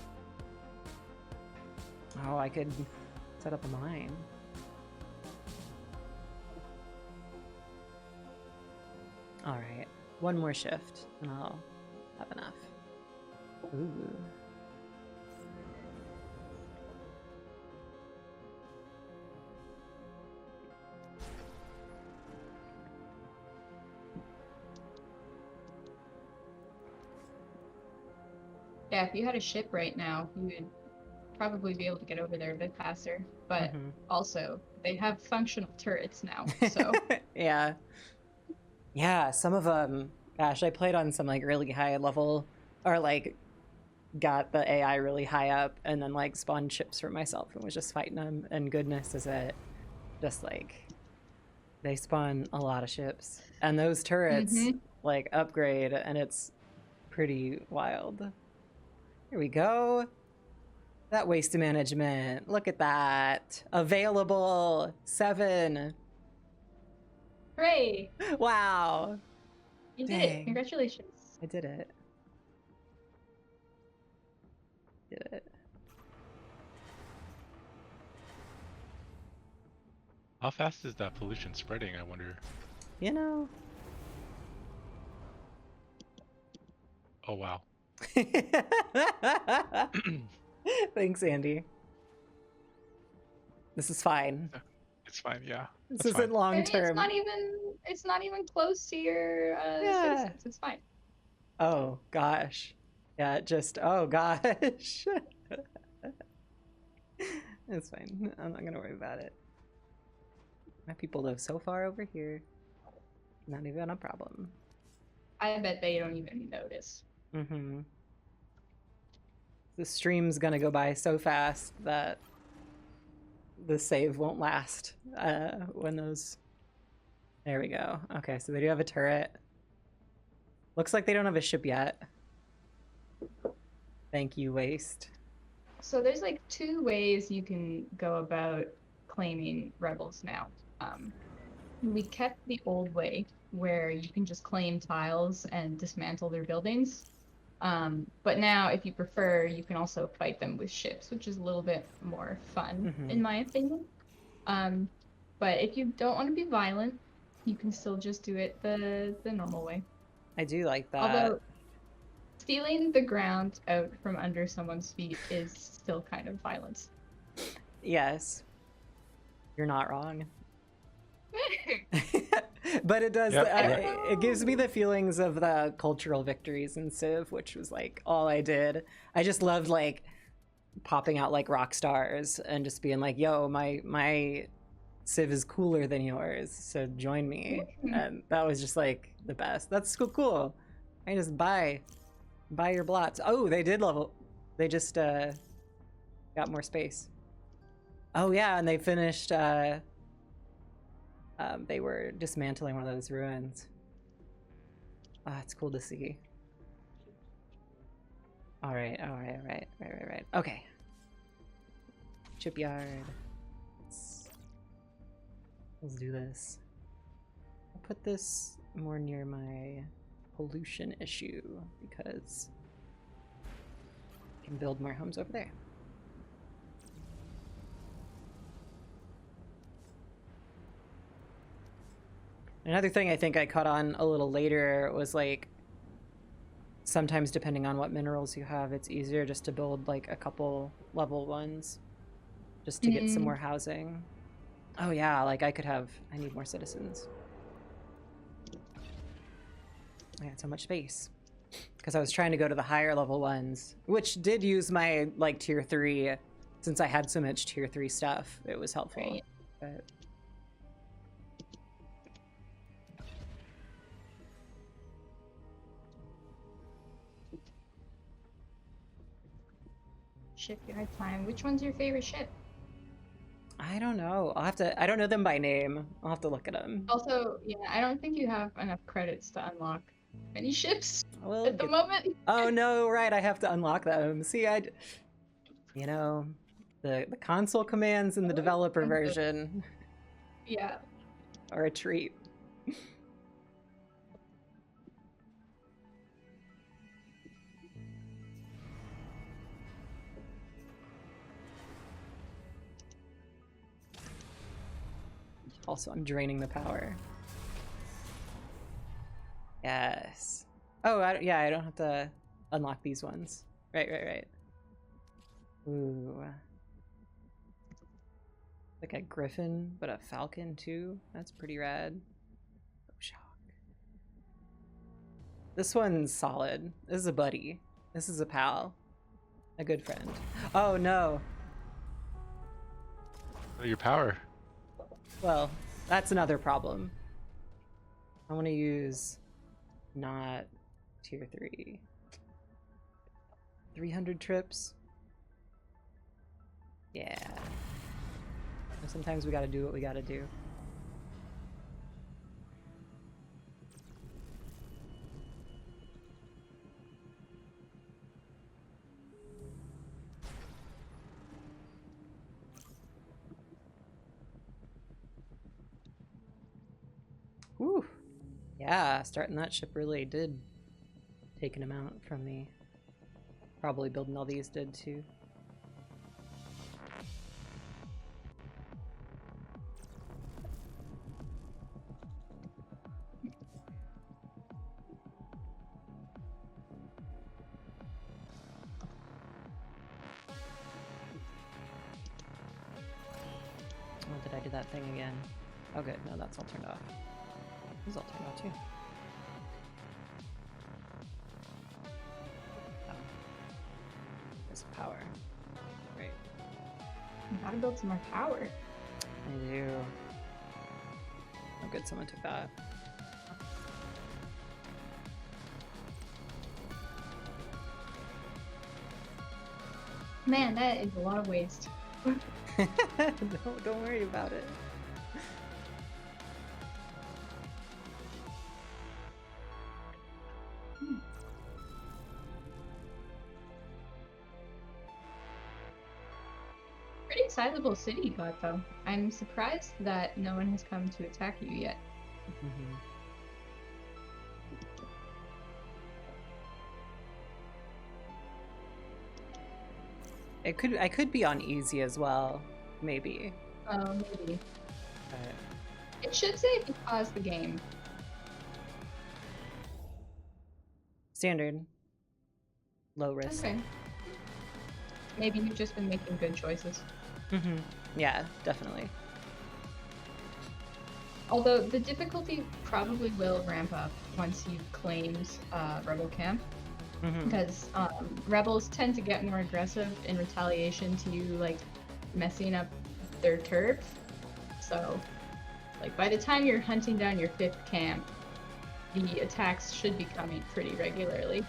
Oh, I could set up a mine. All right, one more shift and I'll have enough. Ooh. Yeah, if you had a ship right now, you would probably be able to get over there a bit faster. But Mhm. also, they have functional turrets now, so Yeah. Yeah, some of them, gosh, I played on some like really high level or like got the AI really high up and then like spawned ships for myself and was just fighting them. And goodness is it just like they spawn a lot of ships and those turrets like upgrade and it's pretty wild. Here we go. That waste management. Look at that. Available 7. hooray! Wow. You did Dang. it. Congratulations. I did it. Did it. How fast is that pollution spreading, I wonder? You know. Oh, wow. Thanks, Andy. This is fine. It's fine, yeah. This That's isn't fine. long It's term. not even close to your Yeah. citizens. It's fine. Oh gosh. Yeah, just oh gosh. It's fine. I'm not gonna worry about it. My people live so far over here. Not even a problem. I bet they don't even notice. Mm-hmm. The stream's gonna go by so fast that the save won't last when those... There we go. Okay, so they do have a turret. Looks like they don't have a ship yet. Thank you, Waste. So there's like 2 ways you can go about claiming rebels now. We kept the old way where you can just claim tiles and dismantle their buildings. But now, if you prefer, you can also fight them with ships, which is a little bit more fun, in my opinion. But if you don't want to be violent, you can still just do it the normal way. I do like that. Although, stealing the ground out from under someone's feet is still kind of violence. Yes. You're not wrong. But it does, Yep. it gives me the feelings of the cultural victories in Civ, which was like all I did. I just loved like popping out like rock stars and just being like, yo, my Civ is cooler than yours, so join me. And that was just like the best. That's cool. I just buy your blots. Oh, they did level. They just got more space. Oh yeah, and they finished they were dismantling one of those ruins. Ah, it's cool to see. All right. Okay. Shipyard. Let's do this. I'll put this more near my pollution issue because I can build more homes over there. Another thing I think I caught on a little later was like sometimes depending on what minerals you have, it's easier just to build like a couple level 1s just to get some more housing. Oh yeah, like I need more citizens. I had so much space because I was trying to go to the higher level 1s, which did use my like tier 3. Since I had so much tier 3 stuff, it was helpful. Right. But Shipyard time. Which one's your favorite ship? I don't know. I don't know them by name. I'll have to look at them. Also, yeah, I don't think you have enough credits to unlock many ships Well, at the moment. oh no, right, I have to unlock them. See, you know, the console commands in the developer version Yeah. are a treat. Also, I'm draining the power. Yes. Oh, yeah, I don't have to unlock these ones. Right. Ooh. Like a griffin, but a falcon too. That's pretty rad. Oh, shock. This one's solid. This is a buddy. This is a pal. A good friend. Oh no. Your power. Well, that's another problem. I want to use not tier 3. 300 trips. Yeah. Sometimes we gotta do what we gotta do. Whew. Yeah, starting that ship really did take an amount from me. Probably building all these did too. Oh, did I do that thing again? Oh good, no, that's all turned off. This is all turned off too. Oh. There's power. Right. You gotta build some more power. I do. Oh good, someone took that. Man, that is a lot of waste. Don't worry about it. Pretty sizable city you got, though. I'm surprised that no one has come to attack you yet. Mhm. I could be on easy as well, maybe. Oh, maybe. But It should say if you pause the game. standard. Low risk. Okay. Maybe you've just been making good choices. Mm-hmm. Yeah, definitely. Although the difficulty probably will ramp up once you've claimed Rebel Camp, Mm-hmm. because rebels tend to get more aggressive in retaliation to you, like, messing up their turf. So, like, by the time you're hunting down your 5th camp, the attacks should be coming pretty regularly.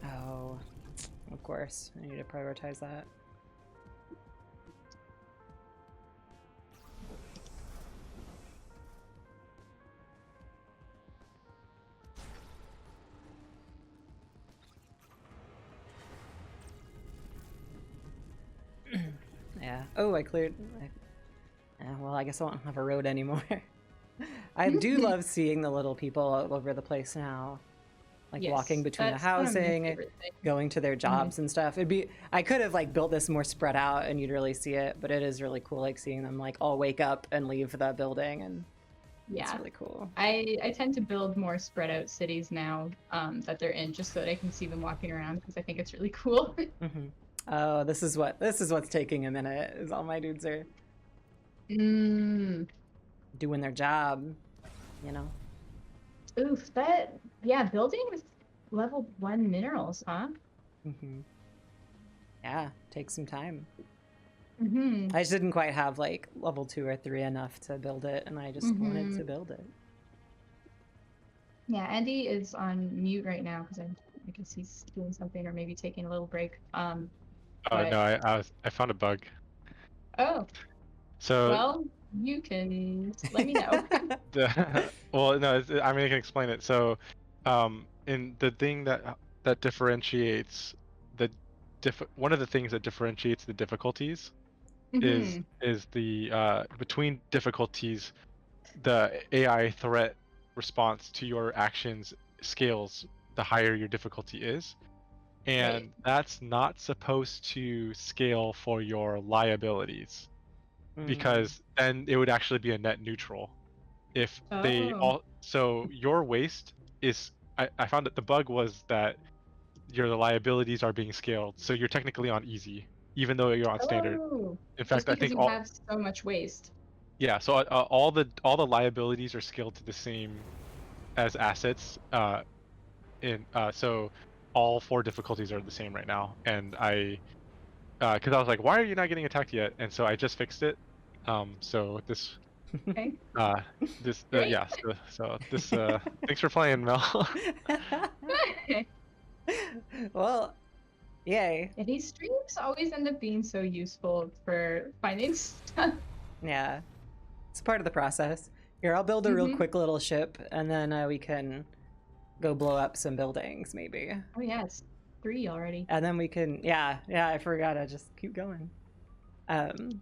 Oh, of course. I need to prioritize that. Yeah. Oh, I cleared. Well, I guess I won't have a road anymore. I do love seeing the little people all over the place now. Like Yes, walking between the that's one of my housing, favorite things. going to their jobs and stuff. I could have like built this more spread out and you'd really see it, but it is really cool like seeing them like all wake up and leave the building, and it's Yeah. really cool. I tend to build more spread out cities now that they're in, just so that I can see them walking around, because I think it's really cool. Hmm. Oh, this is what's taking a minute. Is all my dudes are Mm. doing their job, you know. Oof, building with level 1 minerals, huh? Hmm. Yeah, takes some time. Mm-hmm. I just didn't quite have like level 2 or 3 enough to build it, and I just wanted to build it. Yeah, Andy is on mute right now because I guess he's doing something or maybe taking a little break. Oh But- no, I found a bug. Oh, So well, you can let me know. well, no, I mean I can explain it. So, in the thing that differentiates one of the things that differentiates the difficulties Mhm. is the between difficulties the AI threat response to your actions scales the higher your difficulty is. And that's not supposed to scale for your liabilities, because then it would actually be a net neutral. If they Oh. all, so your waste is, I found that the bug was that your liabilities are being scaled, so you're technically on easy, even though you're on standard. Oh. In Just fact, I because think you all, have so much waste. yeah, so all the liabilities are scaled to the same as assets. So all 4 difficulties are the same right now, and because I was like, why are you not getting attacked yet? And so I just fixed it. So this Okay. Great. yeah, so this thanks for playing, Mel. Well, yay. Yeah, these streams always end up being so useful for finding stuff. Yeah. It's part of the process. Here, I'll build a real Mhm. quick little ship, and then we can go blow up some buildings, maybe. Oh yeah, it's 3 already. And then we can, yeah, I forgot. I just keep going. And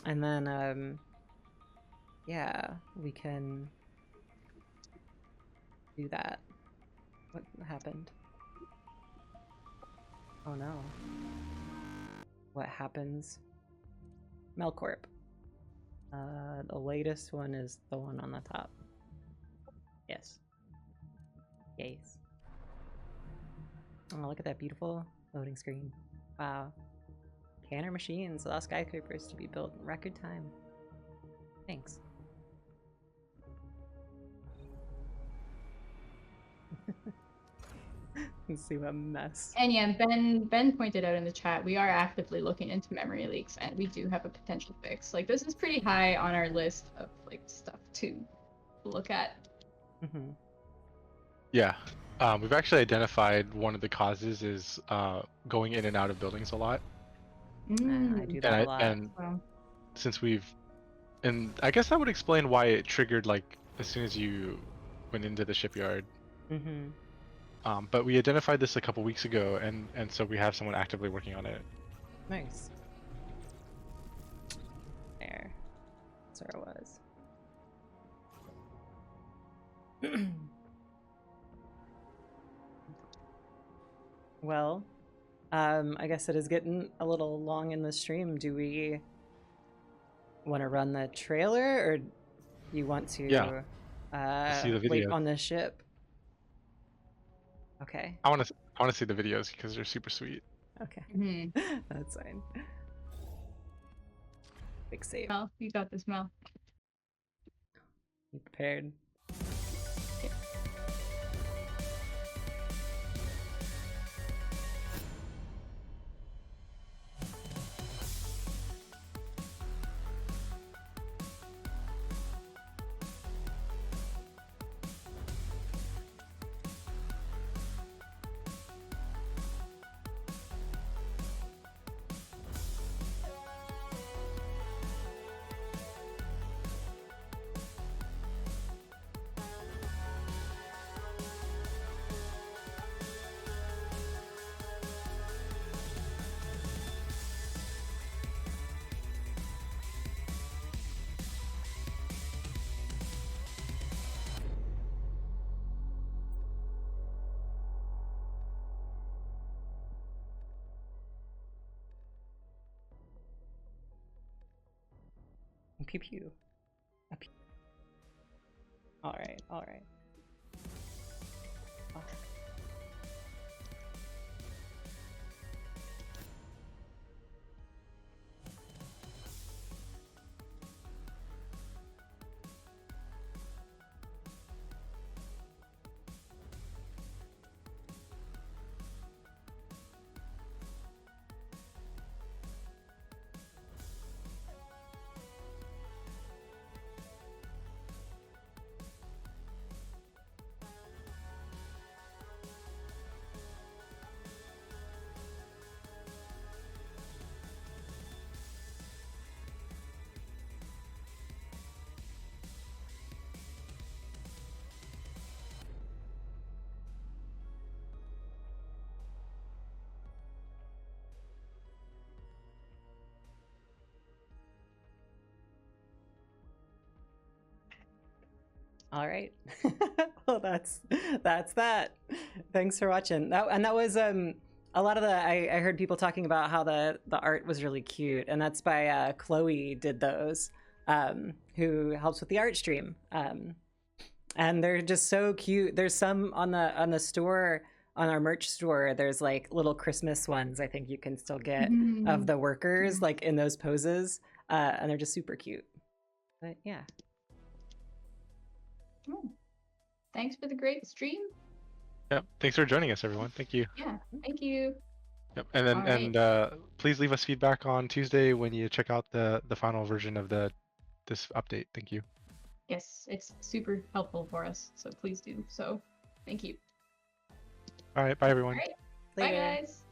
then, yeah, we can do that. What happened? Oh no. What happens? Melcorp. The latest one is the one on the top. Yes. Yes. Oh, look at that beautiful loading screen. Wow. Canner machines allow skyscrapers to be built in record time. Thanks. Let's see what mess. And yeah, Ben pointed out in the chat, we are actively looking into memory leaks, and we do have a potential fix. Like, this is pretty high on our list of like stuff to look at. Mm-hmm. Yeah, we've actually identified one of the causes is going in and out of buildings a lot. I do that a lot. And Wow. since and I guess that would explain why it triggered like as soon as you went into the shipyard. Mm-hmm. But we identified this a couple weeks ago, and so we have someone actively working on it. Nice. There. That's where it was. Well, I guess it is getting a little long in the stream. Do we want to run the trailer, or do you want to see the wait video. on the ship? Okay. I want to see the videos because they're super sweet. Okay. Mhm. That's fine. Big save. Mel, you got this, Mel. You prepared? Pew pew. A pew. All right, all right. Oh. All right. Well, that's that. Thanks for watching. That was a lot of the I heard people talking about how the art was really cute, and that's by Chloe did those, who helps with the art stream. And they're just so cute. There's some on the store, on our merch store. There's like little Christmas ones I think you can still get of the workers like in those poses, and they're just super cute. But yeah. Oh. Thanks for the great stream. Yep. Thanks for joining us, everyone. Thank you. Yeah, thank you. Yep. And then Alright. please leave us feedback on Tuesday when you check out the final version of this update. Thank you. Yes, it's super helpful for us, so please do. So, thank you. All right. Bye, everyone. All right. Later. Bye, guys.